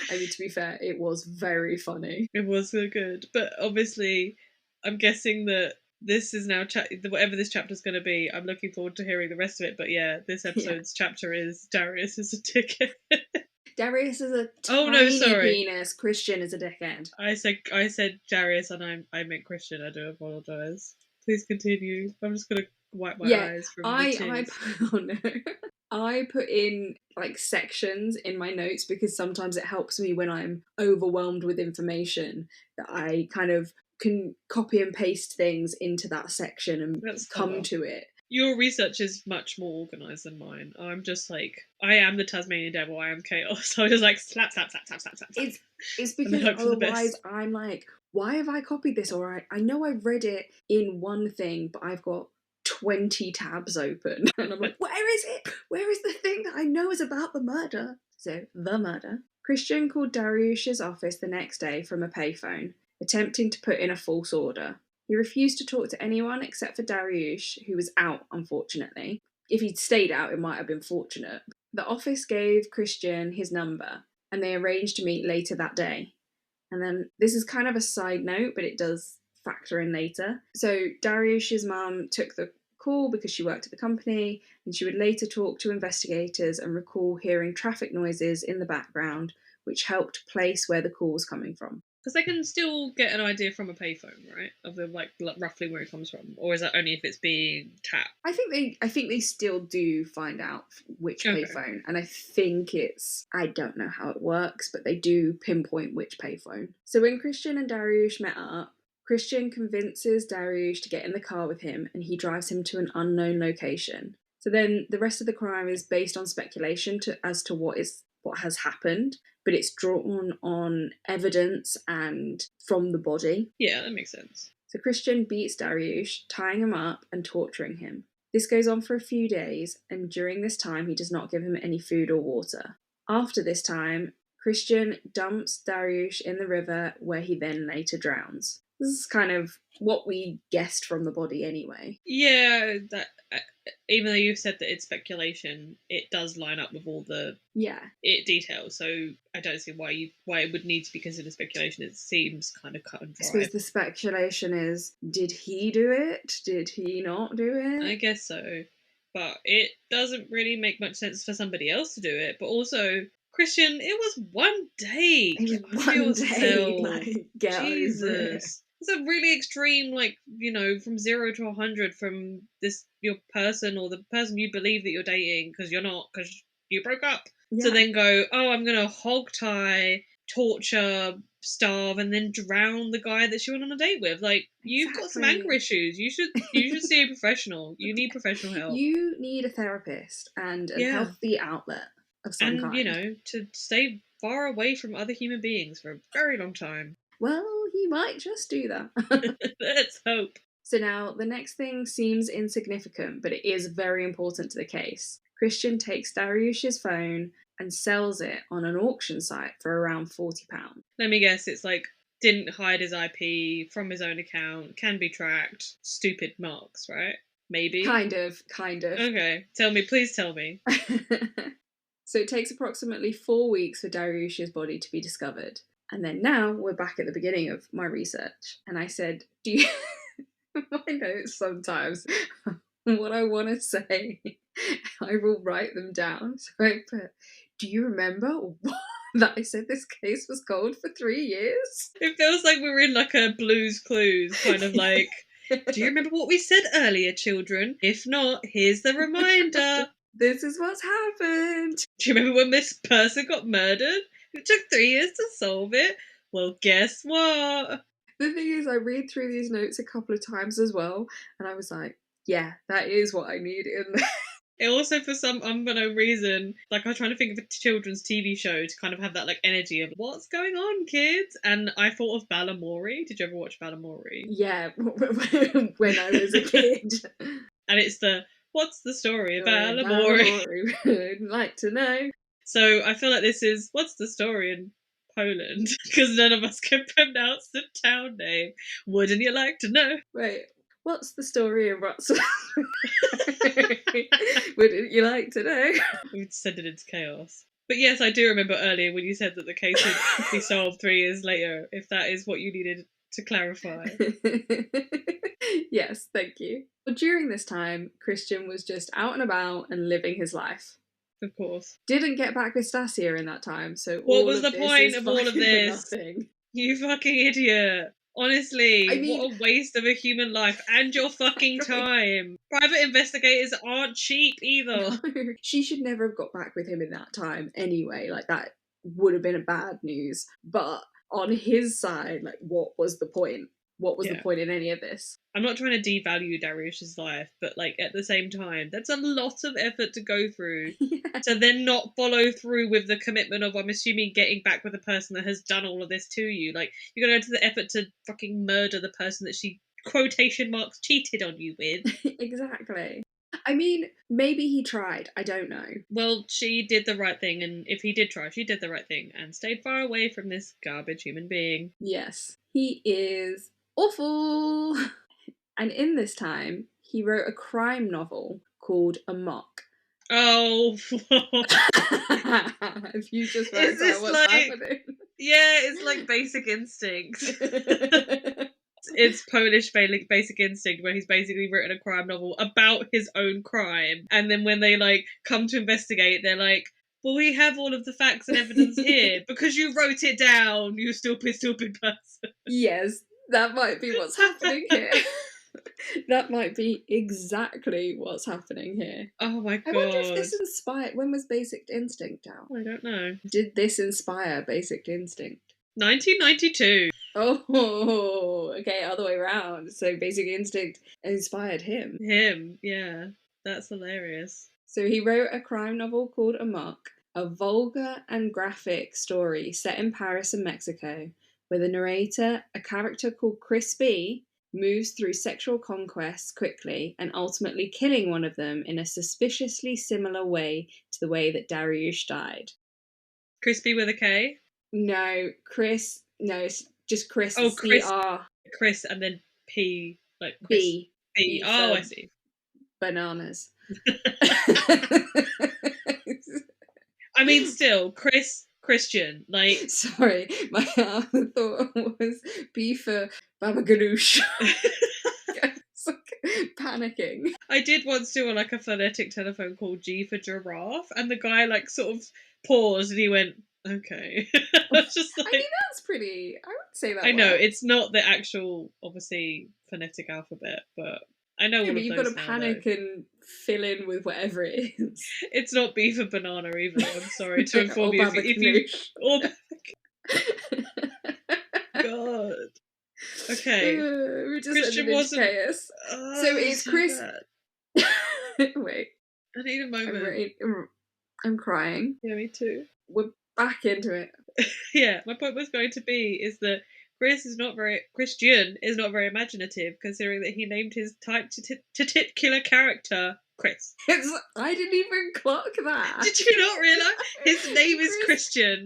I mean, to be fair, it was very funny.
It was so good. But obviously, I'm guessing that this is now, whatever this chapter's going to be, I'm looking forward to hearing the rest of it. But yeah, this episode's chapter is Darius is a dickhead.
Darius is a tiny penis. Krystian is a dickhead.
I said Darius and I meant Krystian. I do apologise. Please continue. I'm just gonna wipe my eyes from the tears.
I put in like sections in my notes because sometimes it helps me when I'm overwhelmed with information that I kind of can copy and paste things into that section and come to it.
Your research is much more organised than mine. I'm just like, I am the Tasmanian devil, I am chaos. So I just like slap.
It's because otherwise I'm like, why have I copied this? Or I know I've read it in one thing, but I've got 20 tabs open. And I'm like, where is it? Where is the thing that I know is about the murder? So, the murder. Krystian called Dariush's office the next day from a payphone, attempting to put in a false order. He refused to talk to anyone except for Dariush, who was out, unfortunately. If he'd stayed out, it might have been fortunate. The office gave Krystian his number, and they arranged to meet later that day. And then, this is kind of a side note, but it does factor in later. So, Dariush's mum took the call because she worked at the company, and she would later talk to investigators and recall hearing traffic noises in the background, which helped place where the call was coming from.
Because they can still get an idea from a payphone, right? Of the like roughly where it comes from, or is that only if it's being tapped?
I think they still do find out which payphone, and I think I don't know how it works, but they do pinpoint which payphone. So when Krystian and Dariush met up, Krystian convinces Dariush to get in the car with him, and he drives him to an unknown location. So then the rest of the crime is based on speculation as to what has happened, but it's drawn on evidence and from the body.
Yeah, that makes sense.
So Krystian beats Dariush, tying him up and torturing him. This goes on for a few days, and during this time he does not give him any food or water. After this time, Krystian dumps Dariush in the river, where he then later drowns. This is kind of what we guessed from the body anyway.
Yeah, that even though you've said that it's speculation, it does line up with all the details. So I don't see why it would need to be considered speculation. It seems kind of cut and dry.
I suppose the speculation is, did he do it? Did he not do it?
I guess so. But it doesn't really make much sense for somebody else to do it. But also, Krystian, it was one day.
It was one day. Like,
Jesus. It's a really extreme, like, from 0 to 100 from your person or the person you believe that you're dating, because you're not, because you broke up. Yeah. So then go, I'm going to hog tie, torture, starve, and then drown the guy that she went on a date with. Like, you've got some anger issues. You should see a professional. You need professional help.
You need a therapist and a healthy outlet of some kind.
And, to stay far away from other human beings for a very long time.
Well, he might just do that.
Let's hope.
So now, the next thing seems insignificant, but it is very important to the case. Krystian takes Dariush's phone and sells it on an auction site for around £40.
Let me guess, it's like, didn't hide his IP from his own account, can be tracked, stupid marks, right? Maybe?
Kind of.
Okay, please tell me.
So it takes approximately 4 weeks for Dariush's body to be discovered. And then now we're back at the beginning of my research. And I said, do you... my notes sometimes what I want to say, I will write them down. So I put, do you remember that I said this case was cold for 3 years?
It feels like we're in like a Blue's Clues kind of like, do you remember what we said earlier, children? If not, here's the reminder.
This is what's happened.
Do you remember when this person got murdered? It took 3 years to solve it. Well, guess what?
The thing is, I read through these notes a couple of times as well, and I was like, yeah, that is what I need in there.
It also, for some unknown reason, like I was trying to think of a children's TV show to kind of have that like energy of what's going on, kids? And I thought of Balamori. Did you ever watch Balamori?
Yeah, when I was a kid.
And it's the, what's the story of Balamori?
I'd like to know.
So I feel like this is, what's the story in Poland? Because none of us can pronounce the town name. Wouldn't you like to know?
Wait, what's the story in Wrocław? Wouldn't you like to know?
We'd send it into chaos. But yes, I do remember earlier when you said that the case would be solved 3 years later, if that is what you needed to clarify.
Yes, thank you. But during this time, Krystian was just out and about and living his life.
Of course.
Didn't get back with Stasia in that time, so
what was the point of all of this?
Nothing.
You fucking idiot. Honestly,
I mean,
what a waste of a human life and your fucking time. Private investigators aren't cheap either.
No, she should never have got back with him in that time anyway. Like, that would have been a bad news. But on his side, like, what was the point? What was the point in any of this?
I'm not trying to devalue Dariush's life, but like at the same time, that's a lot of effort to go through to then not follow through with the commitment of, I'm assuming, getting back with the person that has done all of this to you. Like, you're going to go to the effort to fucking murder the person that she, quotation marks, cheated on you with.
Exactly. I mean, maybe he tried. I don't know.
Well, she did the right thing, and if he did try, she did the right thing and stayed far away from this garbage human being.
Yes. He is awful. And in this time, he wrote a crime novel called Amok.
Oh.
If you just wrote out what's happening.
Yeah, it's like Basic Instinct. It's Polish Basic Instinct, where he's basically written a crime novel about his own crime. And then when they like come to investigate, they're like, well, we have all of the facts and evidence here because you wrote it down, you stupid person.
Yes, that might be what's happening here. That might be exactly what's happening here.
Oh my god.
I wonder if this inspired... When was Basic Instinct out?
I don't know.
Did this inspire Basic Instinct?
1992.
Oh, okay, other way around. So Basic Instinct inspired him.
Him, yeah. That's hilarious.
So he wrote a crime novel called Amok, a vulgar and graphic story set in Paris and Mexico, where the narrator, a character called Crispy, moves through sexual conquests quickly and ultimately killing one of them in a suspiciously similar way to the way that Dariush died.
Crispy with a K?
No, Chris. No, it's just Chris.
Oh, Chris.
C-R.
Chris and then P, like Chris.
B.
B. Oh, I see.
Bananas.
I mean, still, Krystian, like...
Sorry, my thought was B for Baba Ganoush. It's like panicking.
I did once do a phonetic telephone call, G for giraffe, and the guy like sort of paused and he went, okay. I was just like... I
mean, that's pretty... I would say that
I know, it's not the actual, obviously, phonetic alphabet, but I know all of those.
You've got to panic and fill in with whatever it is.
It's not B for banana either, I'm sorry to inform you. If you God. Okay.
We just Krystian wasn't... chaos. So it's Chris... Wait.
I need a moment.
I'm crying.
Yeah, me too.
We're back into it.
Yeah, my point was going to be is that Krystian is not very imaginative, considering that he named his type titular character Chris.
I didn't even clock that.
Did you not realise? His name is Krystian.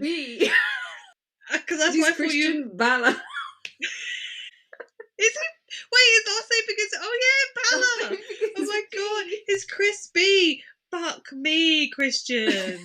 Because that's why I thought you...
Bala.
Is it? Wait, his last name begins... Oh yeah, Bala! Oh my god, it's Chris B. Fuck me, Krystian.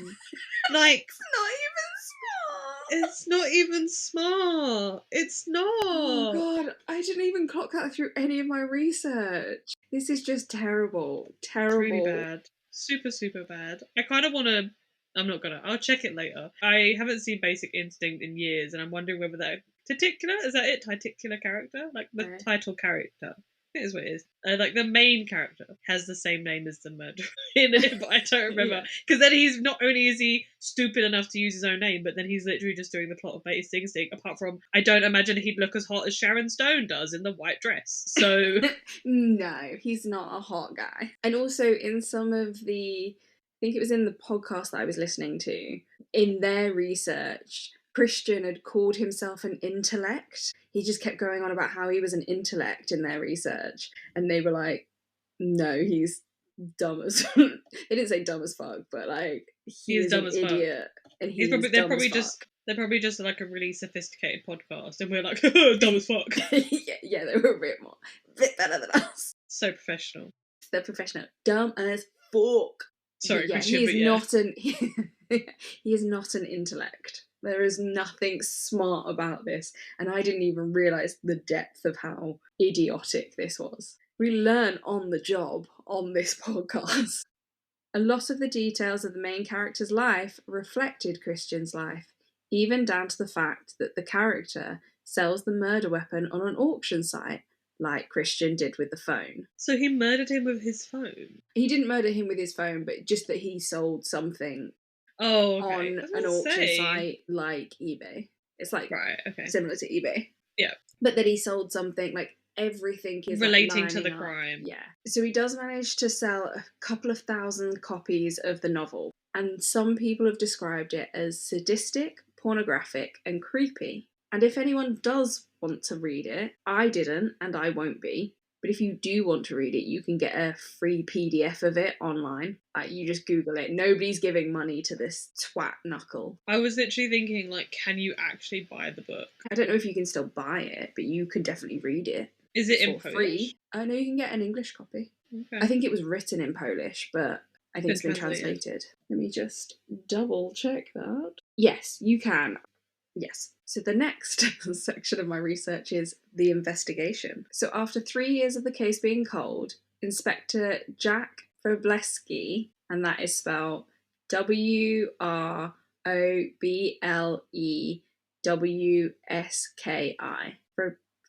Like...
It's not even small.
It's not even smart. It's not.
Oh god, I didn't even clock that through any of my research. This is just terrible.
It's really
Terrible.
bad. Super, super bad. I kind of want to. I'm not gonna. I'll check it later. I haven't seen Basic Instinct in years, and I'm wondering whether that titular is that it? Titular character, like the
No.
title character. It is what it is. Like the main character has the same name as the murderer in it, but I don't remember because then he's not only is he stupid enough to use his own name, but then he's literally just doing the plot of Basic Instinct. Apart from, I don't imagine he'd look as hot as Sharon Stone does in the white dress. So
No, he's not a hot guy. And also in some of the, I think it was in the podcast that I was listening to, in their research, Krystian had called himself an intellect. He just kept going on about how he was an intellect in their research. And they were like, no, he's dumb as they didn't say dumb as fuck, but like he is dumb an idiot. And he's
probably,
dumb as fuck.
They're probably just like a really sophisticated podcast, and we're like, dumb as fuck.
yeah, they were a bit better than us.
So professional.
They're professional. Dumb as fuck.
Sorry,
yeah,
Krystian,
he is not an intellect. There is nothing smart about this, and I didn't even realise the depth of how idiotic this was. We learn on the job on this podcast. A lot of the details of the main character's life reflected Krystian's life, even down to the fact that the character sells the murder weapon on an auction site, like Krystian did with the phone.
So he murdered him with his phone?
He didn't murder him with his phone, but just that he sold something on an auction site like eBay. It's like similar to eBay.
Yeah.
But that he sold something, like everything is
relating to the crime.
Yeah. So he does manage to sell a couple of thousand copies of the novel, and some people have described it as sadistic, pornographic, and creepy. And if anyone does want to read it, I didn't, and I won't be. But if you do want to read it, you can get a free PDF of it online. You just Google it. Nobody's giving money to this twat knuckle.
I was literally thinking, like, can you actually buy the book?
I don't know if you can still buy it, but you can definitely read it.
Is it in Polish?
Free. I know you can get an English copy.
Okay.
I think it was written in Polish, but I think it's been translated. Let me just double check that. Yes, you can. Yes. So the next section of my research is the investigation. So after 3 years of the case being cold, Inspector Jack Wróblewski, and that is spelled Wroblewski.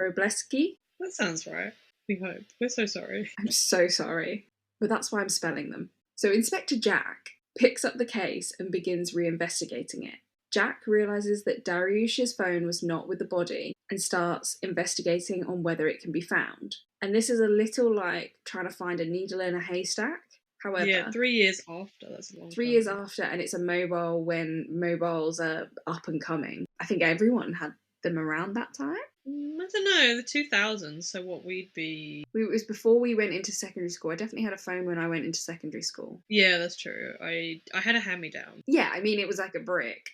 Wróblewski?
That sounds right. We hope. We're so sorry.
I'm so sorry. But that's why I'm spelling them. So Inspector Jack picks up the case and begins reinvestigating it. Jack realises that Dariush's phone was not with the body and starts investigating on whether it can be found. And this is a little like trying to find a needle in a haystack. However,
yeah, 3 years after, that's a long
3 years after, and it's a mobile when mobiles are up and coming. I think everyone had them around that time.
I don't know, the 2000s, so what we'd be...
It was before we went into secondary school. I definitely had a phone when I went into secondary school.
Yeah, that's true. I had a hand-me-down.
Yeah, I mean, it was like a brick.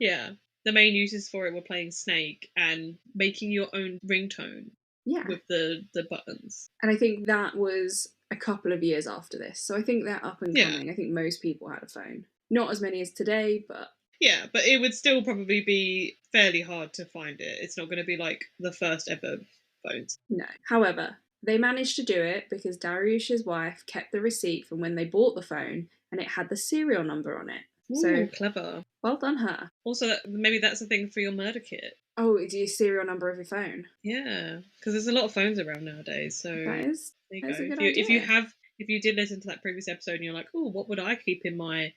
Yeah. The main uses for it were playing Snake and making your own ringtone with the buttons.
And I think that was a couple of years after this. So I think they're up and coming. I think most people had a phone. Not as many as today, but...
Yeah, but it would still probably be fairly hard to find it. It's not going to be like the first ever phones.
No. However, they managed to do it because Dariush's wife kept the receipt from when they bought the phone and it had the serial number on it.
Ooh,
so
clever.
Well done, her.
Also, maybe that's a thing for your murder kit.
Oh, it's your serial number of your phone.
Yeah, because there's a lot of phones around nowadays. So
that's
there you go.
A good idea.
If you did listen to that previous episode and you're like, oh, what would I keep in my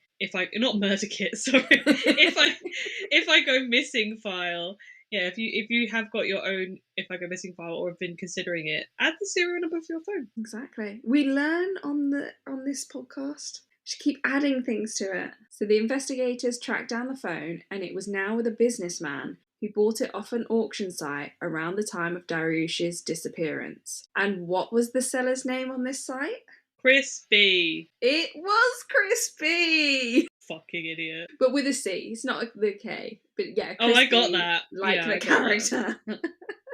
not murder kit, sorry. if I go missing file, yeah, if you have got your own if I go missing file or have been considering it, add the serial number for your phone.
Exactly. We learn on this podcast. Just keep adding things to it. So the investigators tracked down the phone, and it was now with a businessman who bought it off an auction site around the time of Dariush's disappearance. And what was the seller's name on this site?
Crispy.
It was Crispy.
Fucking idiot.
But with a C. It's not the K. But yeah,
Crispy, I got that.
Like the character.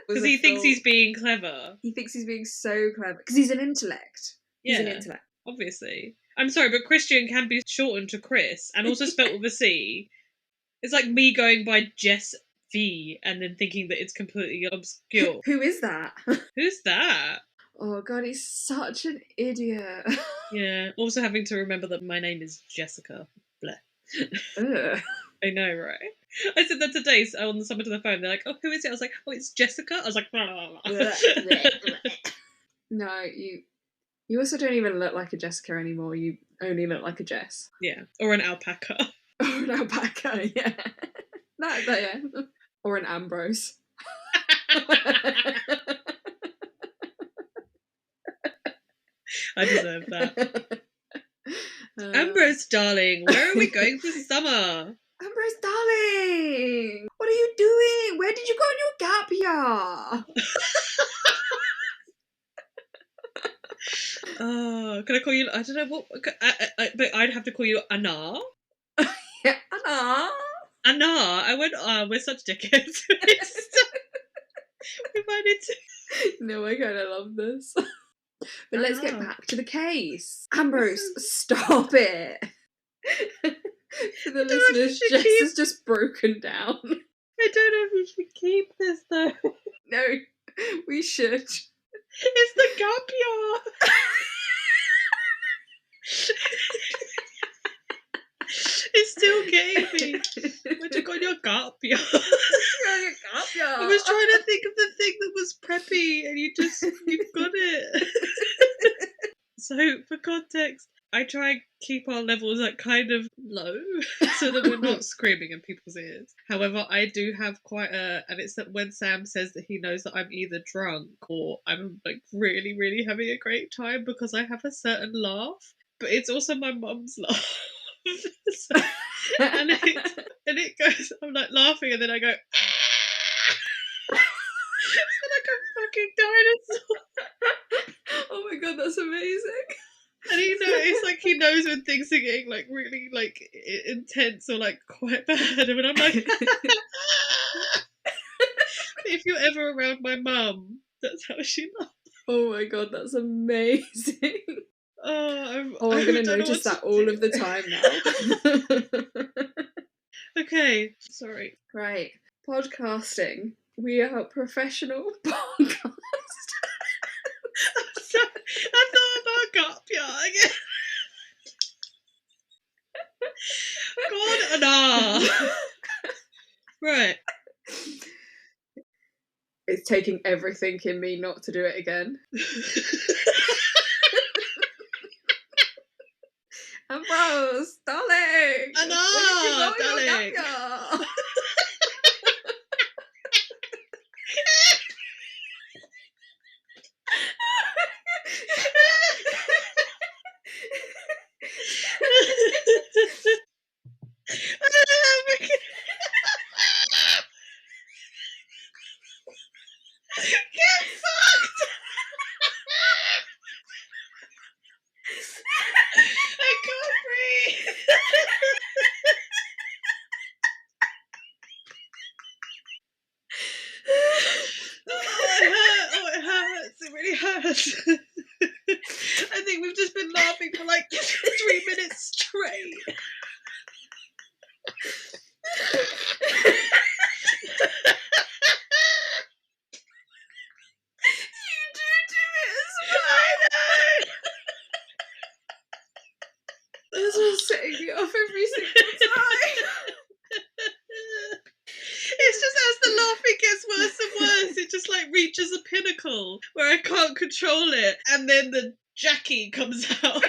Because he thinks he's being clever.
He thinks he's being so clever. Because he's an intellect. He's an intellect.
Obviously. I'm sorry, but Krystian can be shortened to Chris and also spelt with a C. It's like me going by Jess V and then thinking that it's completely obscure.
Who is that?
Who's that?
Oh god, he's such an idiot.
Yeah. Also having to remember that my name is Jessica. Bleh.
Ugh.
I know, right? I said that today on someone to the phone. They're like, "Oh, who is it?" I was like, "Oh, it's Jessica." I was like, blah, blah, blah.
No, you also don't even look like a Jessica anymore. You only look like a Jess.
Yeah, or an alpaca.
Or an alpaca, yeah. Yeah. Or an Ambrose.
I deserve that. Ambrose, darling, where are we going for summer?
Ambrose, darling, what are you doing? Where did you go on your gap year?
Oh, can I call you? I don't know what, but I'd have to call you Anna.
Yeah, Anna.
Anna. I went. We're such dickheads. We might need to.
No, I kind of love this. But let's get back to the case. Ambrose, stop it. For the listeners, Jess has just broken down.
I don't know if we should keep this though.
No, we should.
It's the gap year. It's still getting me. Where'd you go on your gap year? I was trying to think of the thing that was preppy, and you've got it. So, for context, I try and keep our levels at kind of low so that we're not screaming in people's ears. However, I do have quite and it's that when Sam says that he knows that I'm either drunk or I'm like really, really having a great time because I have a certain laugh, but it's also my mum's laugh. So, and it goes, I'm like laughing and then I go, it's like a fucking dinosaur.
Oh my god, that's amazing.
And it's like he knows when things are getting like really like intense or like quite bad. And when I'm like, if you're ever around my mum, that's how she laughs.
Oh my god, that's amazing.
I'm
going to notice that all of the time now.
Okay, sorry.
Right, podcasting. We are professional podcast.
I thought about gap year again. God, Anna. Right.
It's taking everything in me not to do it again. Ambrose, darling!
Anna, darling! Get fucked! I can't breathe. Oh, it hurts. It really hurts. I think we've just been laughing for like 3 minutes straight.
You do it as well.
I know.
This was setting me off every single time.
It's just as the laughing gets worse and worse, it just like reaches a pinnacle where I can't control it, and then the Jackie comes out.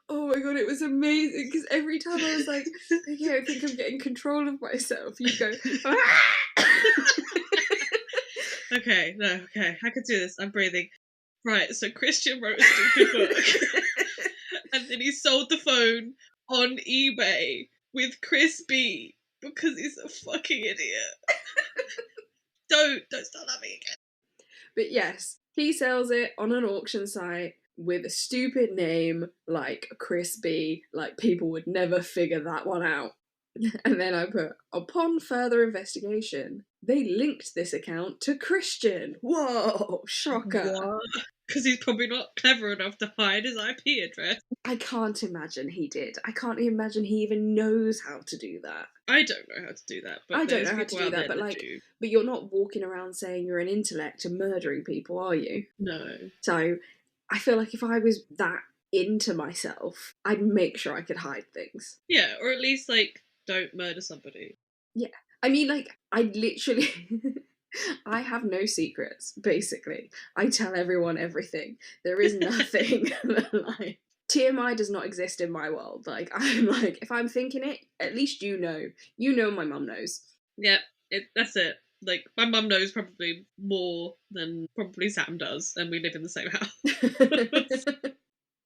Oh my god, it was amazing because every time I was like, okay, I think I'm getting control of myself, you go,
Okay, I can do this. I'm breathing. Right, so Krystian wrote a stupid book, and then he sold the phone on eBay with Chris B because he's a fucking idiot. Don't start laughing again.
But yes, he sells it on an auction site with a stupid name like Chris B. Like people would never figure that one out. And then I put, upon further investigation, they linked this account to Krystian. Whoa, shocker.
What? Because he's probably not clever enough to hide his IP address.
I can't imagine he did. I can't imagine he even knows how to do that.
I don't know how to do that, but
I don't
there's
know how to
people
do
out
that,
there
but
that
like,
do.
but you're not walking around saying you're an intellect and murdering people, are you?
No.
So I feel like if I was that into myself, I'd make sure I could hide things.
Yeah, or at least, like, don't murder somebody.
Yeah. I mean, like, I literally. I have no secrets, basically. I tell everyone everything. There is nothing like. TMI does not exist in my world. Like, I'm like, if I'm thinking it, at least you know. You know my mum knows.
Yeah, that's it. Like, my mum knows probably more than probably Sam does, and we live in the same house.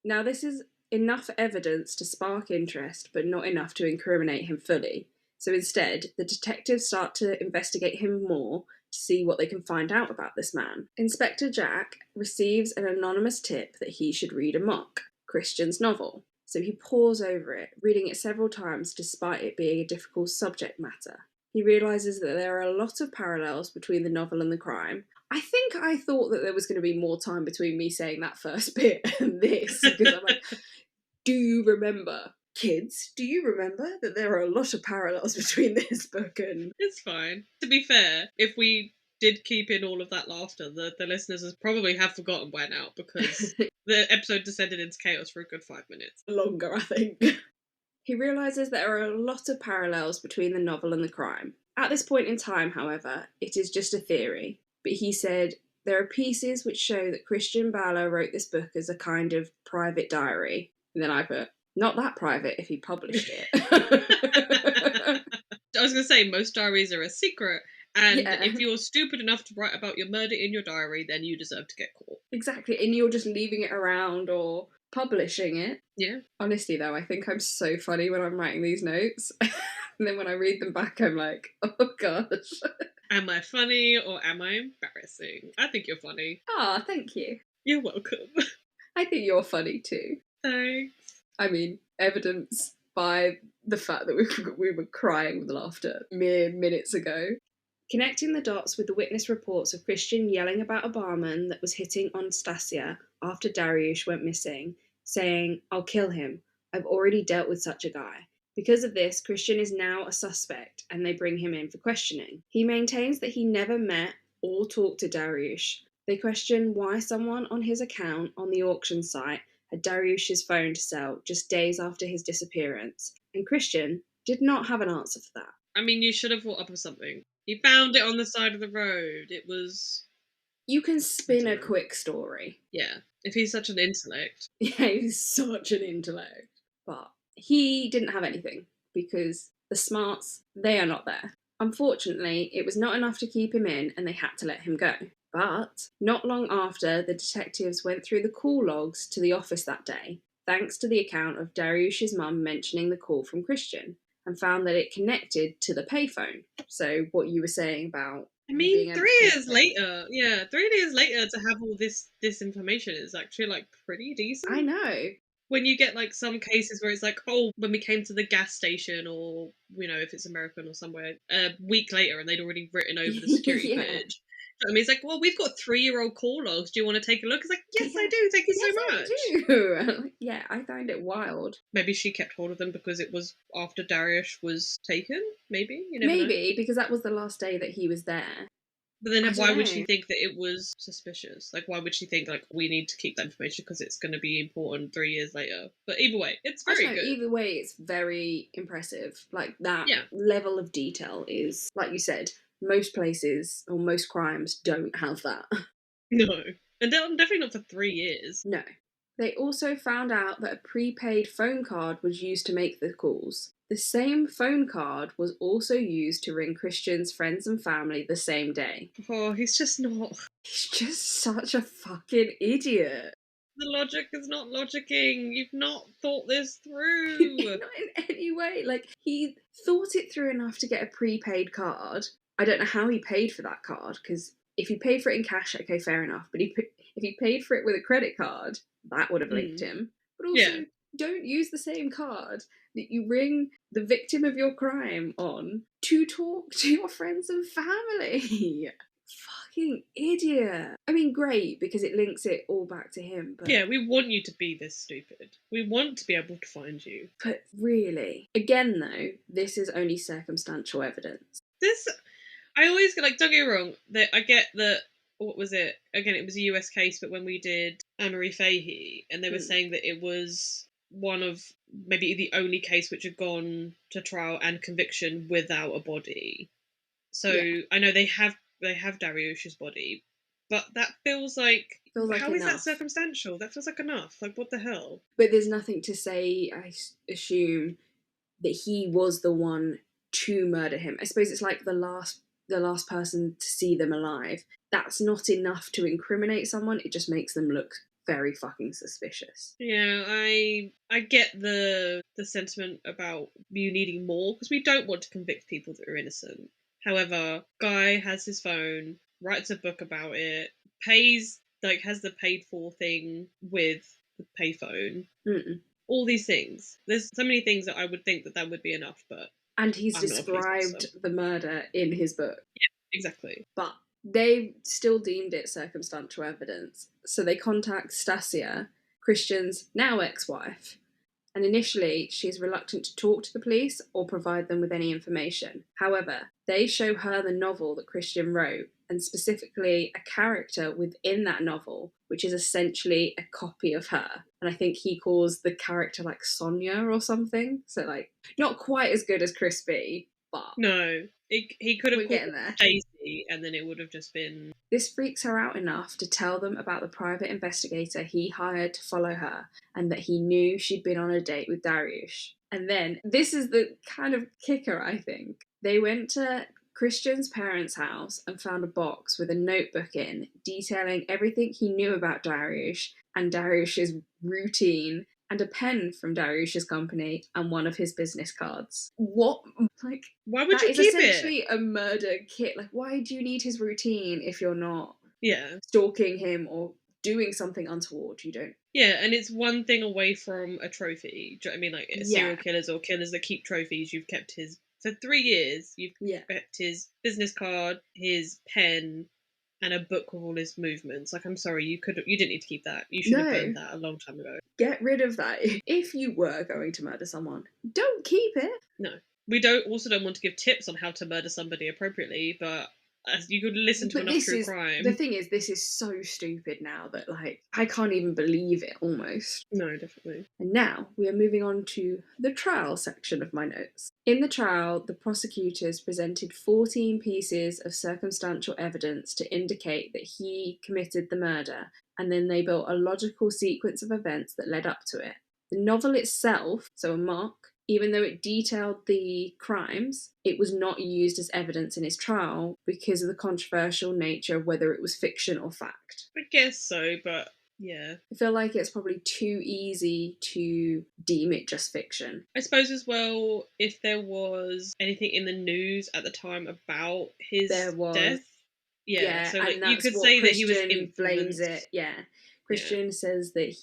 Now, this is enough evidence to spark interest, but not enough to incriminate him fully. So instead, the detectives start to investigate him more to see what they can find out about this man. Inspector Jack receives an anonymous tip that he should read a mock, Krystian's novel. So he pores over it, reading it several times despite it being a difficult subject matter. He realises that there are a lot of parallels between the novel and the crime. I think I thought that there was going to be more time between me saying that first bit and this, because I'm like, do you remember, kids? Do you remember that there are a lot of parallels between this book and.
It's fine. To be fair, if we did keep in all of that laughter, the listeners probably have forgotten by now, because the episode descended into chaos for a good 5 minutes.
Longer, I think. He realises there are a lot of parallels between the novel and the crime. At this point in time, however, it is just a theory. But he said, there are pieces which show that Krystian Bala wrote this book as a kind of private diary. And then I put, not that private if he published it.
I was going to say, most diaries are a secret, and
Yeah.
if you're stupid enough to write about your murder in your diary, then you deserve to get caught.
Exactly, and you're just leaving it around or publishing it.
Yeah.
Honestly, though, I think I'm so funny when I'm writing these notes. And then when I read them back, I'm like, oh gosh.
Am I funny or am I embarrassing? I think you're funny.
Ah, thank you.
You're welcome.
I think you're funny too.
Thanks.
I mean, evidence by the fact that we were crying with laughter mere minutes ago. Connecting the dots with the witness reports of Krystian yelling about a barman that was hitting on Stasia after Dariush went missing, saying, I'll kill him. I've already dealt with such a guy. Because of this, Krystian is now a suspect and they bring him in for questioning. He maintains that he never met or talked to Dariush. They question why someone on his account on the auction site had Dariush's phone to sell just days after his disappearance, and Krystian did not have an answer for that.
I mean, you should have thought up of something. He found it on the side of the road. It was...
You can spin a quick story.
Yeah, if he's such an intellect.
Yeah, he's such an intellect. But he didn't have anything, because the smarts, they are not there. Unfortunately, it was not enough to keep him in, and they had to let him go. But not long after, the detectives went through the call logs to the office that day, thanks to the account of Dariush's mum mentioning the call from Krystian, and found that it connected to the payphone. So what you were saying about...
I mean, 3 years later, yeah, 3 years later to have all this information is actually, like, pretty decent.
I know.
When you get, like, some cases where it's like, oh, when we came to the gas station, or, you know, if it's American or somewhere, a week later and they'd already written over the security
Yeah.
footage. I mean, it's like, well, we've got 3-year-old call logs. Do you want to take a look? It's like, yes, I do. Thank you so much.
I do. Yeah, I find it wild.
Maybe she kept hold of them because it was after Dariush was taken. Maybe, you never know.
Because that was the last day that he was there.
But then why would she think that it was suspicious? Like, why would she think, like, we need to keep that information because it's going to be important 3 years later? But either way, it's very good.
Either way, it's very impressive. Like, that level of detail is, like you said, most places or most crimes don't have that.
No. And definitely not for 3 years.
No. They also found out that a prepaid phone card was used to make the calls. The same phone card was also used to ring Krystian's friends and family the same day.
Oh, he's just not.
He's just such a fucking idiot.
The logic is not logicking. You've not thought this through.
Not in any way. Like, he thought it through enough to get a prepaid card. I don't know how he paid for that card, because if he paid for it in cash, okay, fair enough. But if he paid for it with a credit card, that would have linked him. But also, don't use the same card that you ring the victim of your crime on to talk to your friends and family. fucking idiot. I mean, great, because it links it all back to him, but...
Yeah, we want you to be this stupid. We want to be able to find you.
But really? Again, though, this is only circumstantial evidence.
I always get, like, don't get me wrong, that I get that, what was it? Again, it was a US case, but when we did Anne-Marie Fahey, and they were saying that it was one of maybe the only case which had gone to trial and conviction without a body. So I know they have Dariush's body, but that feels like how is that circumstantial? That feels like enough. Like, what the hell?
But there's nothing to say, I assume, that he was the one to murder him. I suppose it's like the last person to see them alive. That's not enough to incriminate someone. It just makes them look very fucking suspicious.
Yeah, I get the sentiment about you needing more, because we don't want to convict people that are innocent. However, Guy has his phone, writes a book about it, pays, like, has the paid for thing with the payphone. All these things. There's so many things that I would think that would be enough, but...
And he's described the murder in his book.
Yeah, exactly.
But they still deemed it circumstantial evidence. So they contact Stasia, Krystian's now ex-wife. And initially, she's reluctant to talk to the police or provide them with any information. However, they show her the novel that Krystian wrote, and specifically a character within that novel, which is essentially a copy of her. And I think he calls the character like Sonia or something. So, like, not quite as good as Crispy, but...
No, he could have
called there.
Daisy, and then it would have just been...
This freaks her out enough to tell them about the private investigator he hired to follow her, and that he knew she'd been on a date with Dariush. And then, this is the kind of kicker, I think. They went to Krystian's parents' house and found a box with a notebook in, detailing everything he knew about Dariush and Dariush's routine, and a pen from Dariush's company and one of his business cards. What? Like,
why would you keep it?
That is essentially a murder kit. Like, why do you need his routine if you're not stalking him or doing something untoward? You don't.
Yeah, and it's one thing away from a trophy. Do you know what I mean? Like, serial killers or killers that keep trophies, you've kept his... For 3 years, you've kept his business card, his pen, and a book with all his movements. Like, I'm sorry, you didn't need to keep that. You should have burned that a long time ago.
Get rid of that. If you were going to murder someone, don't keep it.
No. We also don't want to give tips on how to murder somebody appropriately, but as you could listen to enough true crime.
The thing is, this is so stupid now that, like, I can't even believe it, almost.
No, definitely.
And now we are moving on to the trial section of my notes. In the trial, the prosecutors presented 14 pieces of circumstantial evidence to indicate that he committed the murder, and then they built a logical sequence of events that led up to it. The novel itself, so a mock, even though it detailed the crimes, it was not used as evidence in his trial because of the controversial nature of whether it was fiction or fact.
I guess so, but yeah.
I feel like it's probably too easy to deem it just fiction.
I suppose as well, if there was anything in the news at the time about his death. Yeah, so like, you could say that he was influenced.
It. Yeah. Krystian says that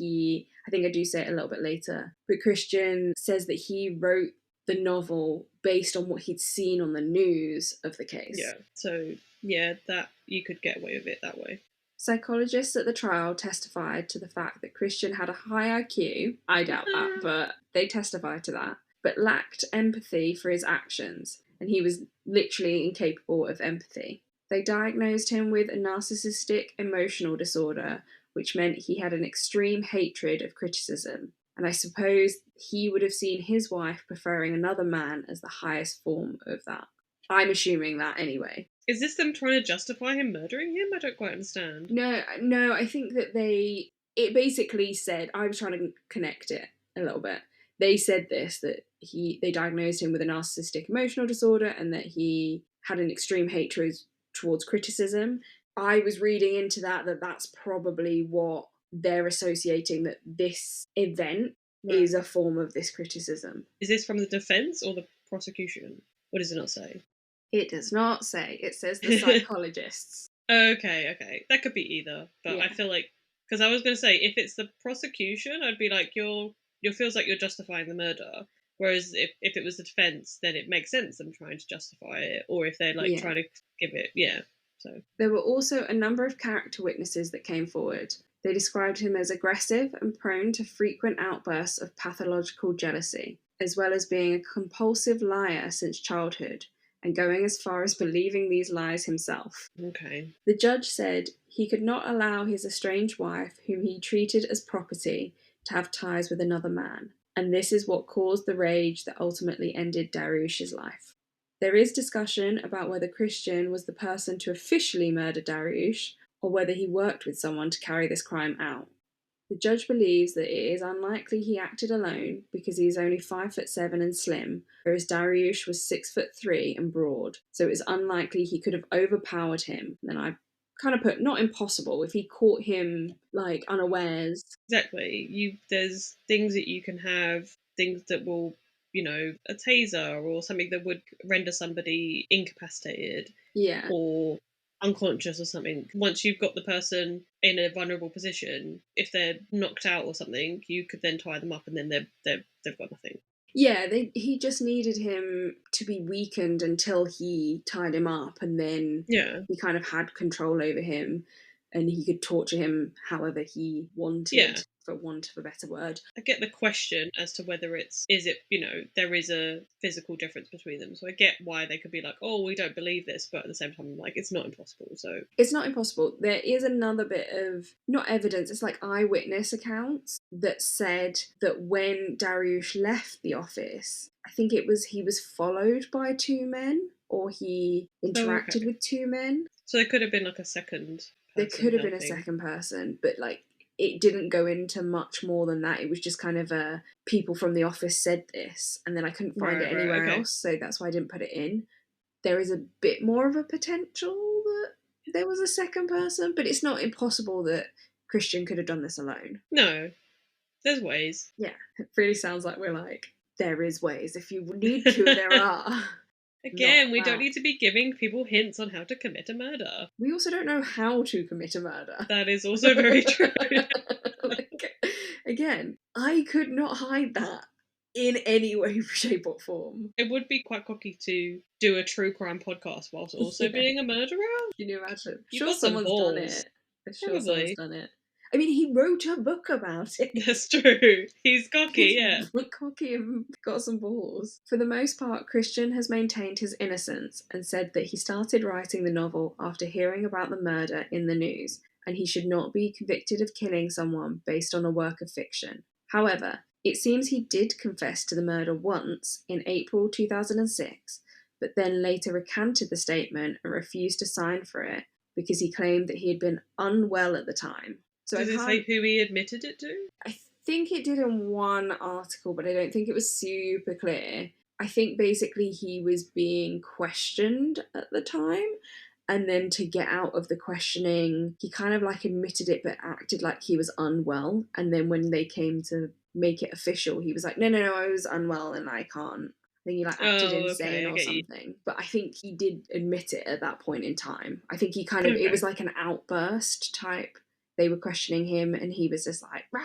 I think I do say it a little bit later, but Krystian says that he wrote the novel based on what he'd seen on the news of the case.
Yeah, so yeah, that you could get away with it that way.
Psychologists at the trial testified to the fact that Krystian had a high IQ, I doubt that, but they testified to that, but lacked empathy for his actions, and he was literally incapable of empathy. They diagnosed him with a narcissistic emotional disorder, which meant he had an extreme hatred of criticism, and I suppose he would have seen his wife preferring another man as the highest form of that. I'm assuming that anyway.
Is this them trying to justify him murdering him? I don't quite understand.
No, I think that it basically said, I was trying to connect it a little bit. They said this, that they diagnosed him with a narcissistic emotional disorder and that he had an extreme hatred towards criticism. I was reading into that's probably what they're associating, that this event is a form of this criticism.
Is this from the defence or the prosecution? What does it not say?
It does not say. It says the psychologists.
Okay. That could be either. But I feel like, because I was going to say, if it's the prosecution, I'd be like, you feels like you're justifying the murder. Whereas if it was the defence, then it makes sense them trying to justify it. Or if they're like trying to give it, So
There were also a number of character witnesses that came forward. They described him as aggressive and prone to frequent outbursts of pathological jealousy, as well as being a compulsive liar since childhood, and going as far as believing these lies himself.
okay.
The judge said he could not allow his estranged wife, whom he treated as property, to have ties with another man, and this is what caused the rage that ultimately ended Dariush's life. There is discussion about whether Krystian was the person to officially murder Dariush, or whether he worked with someone to carry this crime out. The judge believes that it is unlikely he acted alone because he is only 5'7" and slim, whereas Dariush was 6'3" and broad, so it is unlikely he could have overpowered him. And then I kind of put not impossible if he caught him like unawares.
Exactly. There's things that you can have, things that will, a taser or something that would render somebody incapacitated
Yeah.
or unconscious or something. Once you've got the person in a vulnerable position, if they're knocked out or something, you could then tie them up and then they've got nothing.
Yeah, he just needed him to be weakened until he tied him up, and then
Yeah.
he kind of had control over him, and he could torture him however he wanted,
Yeah.
for want of a better word.
I get the question as to whether there is a physical difference between them. So I get why they could be like, oh, we don't believe this, but at the same time, I'm like, it's not impossible. So
It's not impossible. There is another bit of, not evidence, it's like eyewitness accounts that said that when Dariush left the office, I think it was he was followed by two men, or he interacted with two men.
So there could have been like a second person.
There could have been a
helping.
second person, but like it didn't go into much more than that. It was just kind of people from the office said this, and then I couldn't find it anywhere else, so that's why I didn't put it in. There is a bit more of a potential that there was a second person, but it's not impossible that Krystian could have done this alone.
No, there's ways.
Yeah, it really sounds like we're like, there is ways. If you need to, there are.
Again, we don't need to be giving people hints on how to commit a murder.
We also don't know how to commit a murder.
That is also very true.
Again, I could not hide that in any way, shape, or form.
It would be quite cocky to do a true crime podcast whilst also being a murderer.
Can you imagine?
You've
Sure,
got some
someone's
balls.
done it. Sure,
Probably.
someone's done it. I mean, he wrote a book about it.
That's true. He's cocky, yeah.
Cocky and got some balls. For the most part, Krystian has maintained his innocence and said that he started writing the novel after hearing about the murder in the news, and he should not be convicted of killing someone based on a work of fiction. However, it seems he did confess to the murder once in April 2006, but then later recanted the statement and refused to sign for it because he claimed that he had been unwell at the time. So
Does it say who he admitted it to?
I think it did in one article, but I don't think it was super clear. I think basically he was being questioned at the time, and then to get out of the questioning, he kind of like admitted it but acted like he was unwell. And then when they came to make it official, he was like, no, I was unwell and I can't. I think he like acted insane or something. But I think he did admit it at that point in time. I think he kind of, it was like an outburst type. They were questioning him and he was just like, rah,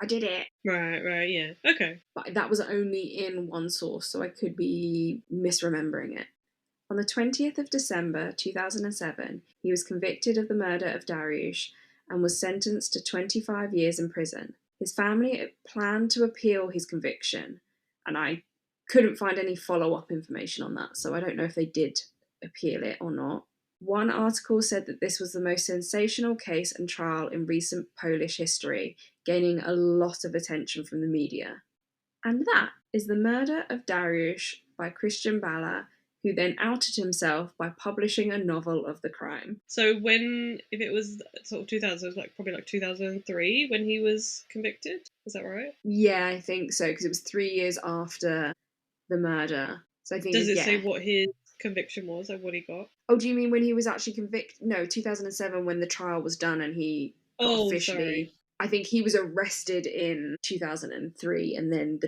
I did it.
Right, yeah. Okay.
But that was only in one source, so I could be misremembering it. On the 20th of December 2007, he was convicted of the murder of Dariush and was sentenced to 25 years in prison. His family planned to appeal his conviction, and I couldn't find any follow-up information on that, so I don't know if they did appeal it or not. One article said that this was the most sensational case and trial in recent Polish history, gaining a lot of attention from the media. And that is the murder of Dariush by Krystian Bala, who then outed himself by publishing a novel of the crime.
So if it was sort of 2000, it was probably 2003 when he was convicted? Is that right?
Yeah, I think so, because it was 3 years after the murder. So I think.
Does it say what his conviction was, like what he got?
Oh, do you mean when he was actually convicted? No, 2007 when the trial was done and he got officially.
Sorry.
I think he was arrested in 2003, and then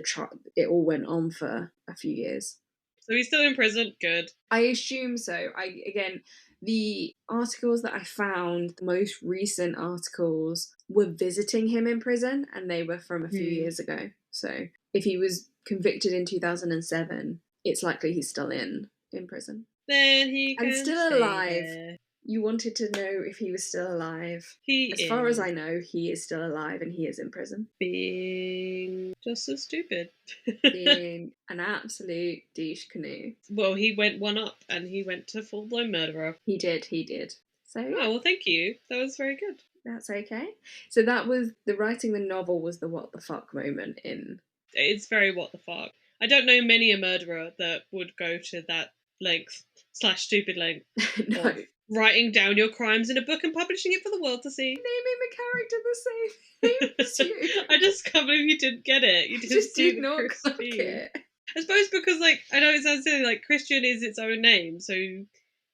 it all went on for a few years.
So he's still in prison? Good.
I assume so. The articles that I found, the most recent articles, were visiting him in prison, and they were from a few years ago. So if he was convicted in 2007, it's likely he's still in prison.
Then he can
and still
stay
alive.
there.
You wanted to know if he was still alive.
He
As far as
is
I know, he is still alive and he is in prison.
being just as stupid.
Being an absolute douche canoe.
Well, he went one up and he went to full-blown murderer.
He did. So yeah.
Oh, well, thank you. That was very good.
That's okay. So that was the writing the novel was the what the fuck moment in.
It's very what the fuck. I don't know many a murderer that would go to that length / stupid length
No.
of writing down your crimes in a book and publishing it for the world to see.
Naming the character the same name as you.
I just can't believe you didn't get it. You didn't
just
see
did
the
not
Christine.
clock it.
I suppose because, like, I know it sounds silly, like, Krystian is its own name, so, you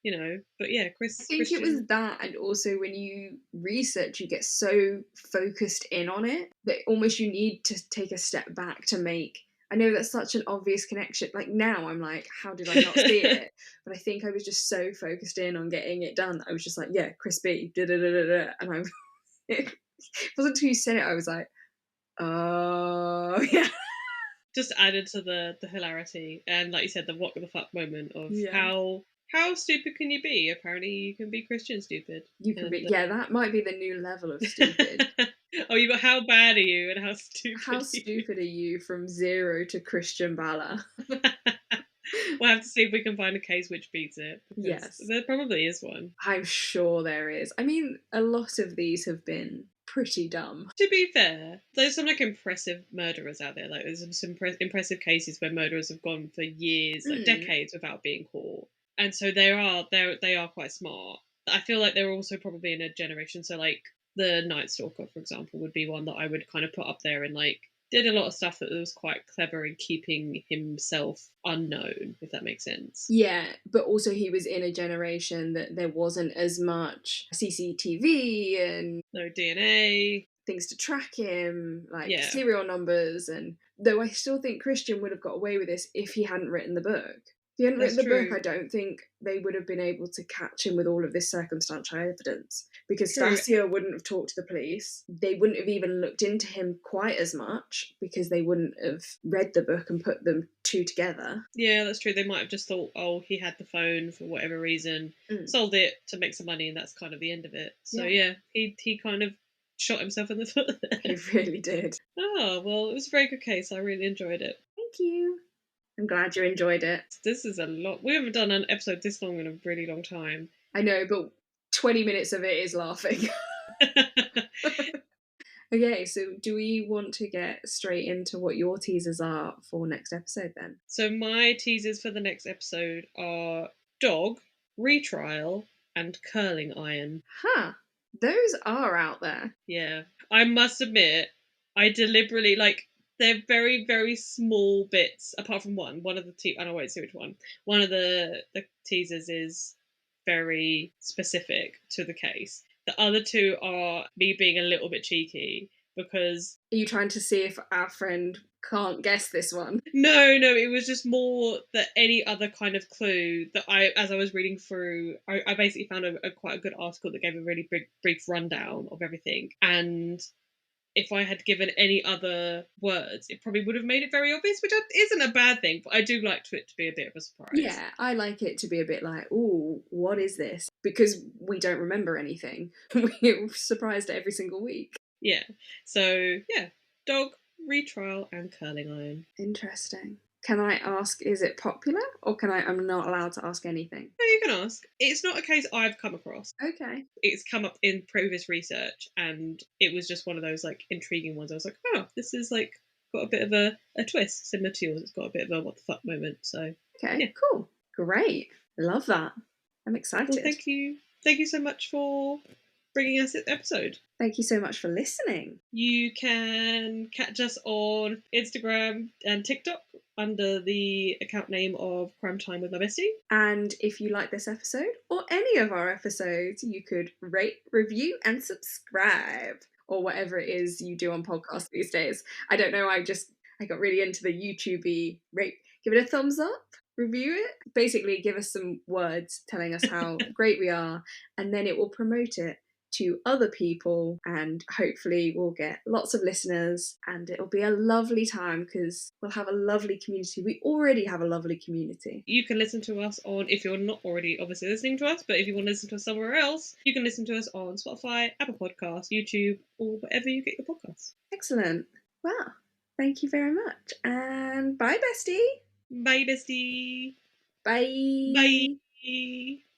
know, but yeah,
I think
Krystian.
it was that, and also when you research, you get so focused in on it that almost you need to take a step back to make. I know that's such an obvious connection. Like now, I'm like, how did I not see it? But I think I was just so focused in on getting it done. I was just like, yeah, Chris B, da da da da da, and I. It wasn't until you said it, I was like, oh yeah.
Just added to the hilarity and, like you said, the what the fuck moment of
Yeah.
how stupid can you be? Apparently, you can be Krystian stupid.
You can be, yeah, that might be the new level of stupid.
Oh, you got how bad are you and how stupid?
How stupid are you from 0 to Krystian Bala?
We'll have to see if we can find a case which beats it.
Yes,
there probably is one.
I'm sure there is. I mean, a lot of these have been pretty dumb.
To be fair, there's some like impressive murderers out there. Like there's some impressive cases where murderers have gone for years, like decades, without being caught, and so they are quite smart. I feel like they're also probably in a generation. So like the Night Stalker, for example, would be one that I would kind of put up there and like did a lot of stuff that was quite clever in keeping himself unknown, if that makes sense.
Yeah, but also he was in a generation that there wasn't as much CCTV and
no DNA,
things to track him, like
Yeah.
serial numbers. And though I still think Krystian would have got away with this if he hadn't written the book. If he hadn't
That's
written the book,
true.
I don't think they would have been able to catch him with all of this circumstantial evidence, because
True.
Stasia wouldn't have talked to the police. They wouldn't have even looked into him quite as much because they wouldn't have read the book and put them two together.
Yeah, that's true. They might have just thought, oh, he had the phone for whatever reason, sold it to make some money, and that's kind of the end of it. So yeah, he kind of shot himself in the foot there.
He really did.
Oh, well, it was a very good case. I really enjoyed it.
Thank you. I'm glad you enjoyed it.
This is a lot. We haven't done an episode this long in a really long time.
I know, but 20 minutes of it is laughing. Okay, so do we want to get straight into what your teasers are for next episode then?
So my teasers for the next episode are Dog, Retrial, and Curling Iron.
Huh. Those are out there.
Yeah. I must admit, I deliberately, like, they're very, very small bits, apart from one. One of the I don't won't say which one. One of the teasers is very specific to the case. The other two are me being a little bit cheeky because...
Are you trying to see if our friend can't guess this one?
No, it was just more that any other kind of clue that as I was reading through, I basically found a quite a good article that gave a really brief rundown of everything. And if I had given any other words, it probably would have made it very obvious, which isn't a bad thing, but I do like it to be a bit of a surprise.
Yeah, I like it to be a bit like, ooh, what is this? Because we don't remember anything. We're surprised every single week.
Yeah. So, yeah. Dog, Retrial, and Curling Iron.
Interesting. Can I ask, is it popular? Or I'm not allowed to ask anything?
No, you can ask. It's not a case I've come across.
Okay.
It's come up in previous research, and it was just one of those, like, intriguing ones. I was like, oh, this is, like, got a bit of a twist, similar to yours. It's got a bit of a what the fuck moment, so...
Okay,
yeah.
Cool. Great. Love that. I'm excited.
Well, thank you. Thank you so much for bringing us this episode.
Thank you so much for listening.
You can catch us on Instagram and TikTok under the account name of Crime Time with My Bestie.
And if you like this episode or any of our episodes, you could rate, review, and subscribe, or whatever it is you do on podcasts these days. I don't know. I got really into the YouTube-y rate. Give it a thumbs up. Review it. Basically, give us some words telling us how great we are, and then it will promote it to other people, and hopefully we'll get lots of listeners, and it'll be a lovely time because we'll have a lovely community. We already have a lovely community.
You can listen to us on, if you're not already obviously listening to us, but if you want to listen to us somewhere else, you can listen to us on Spotify, Apple Podcasts, YouTube, or wherever you get your podcasts.
Excellent. Well, thank you very much, and bye, bestie.
Bye, bestie.
Bye.
Bye.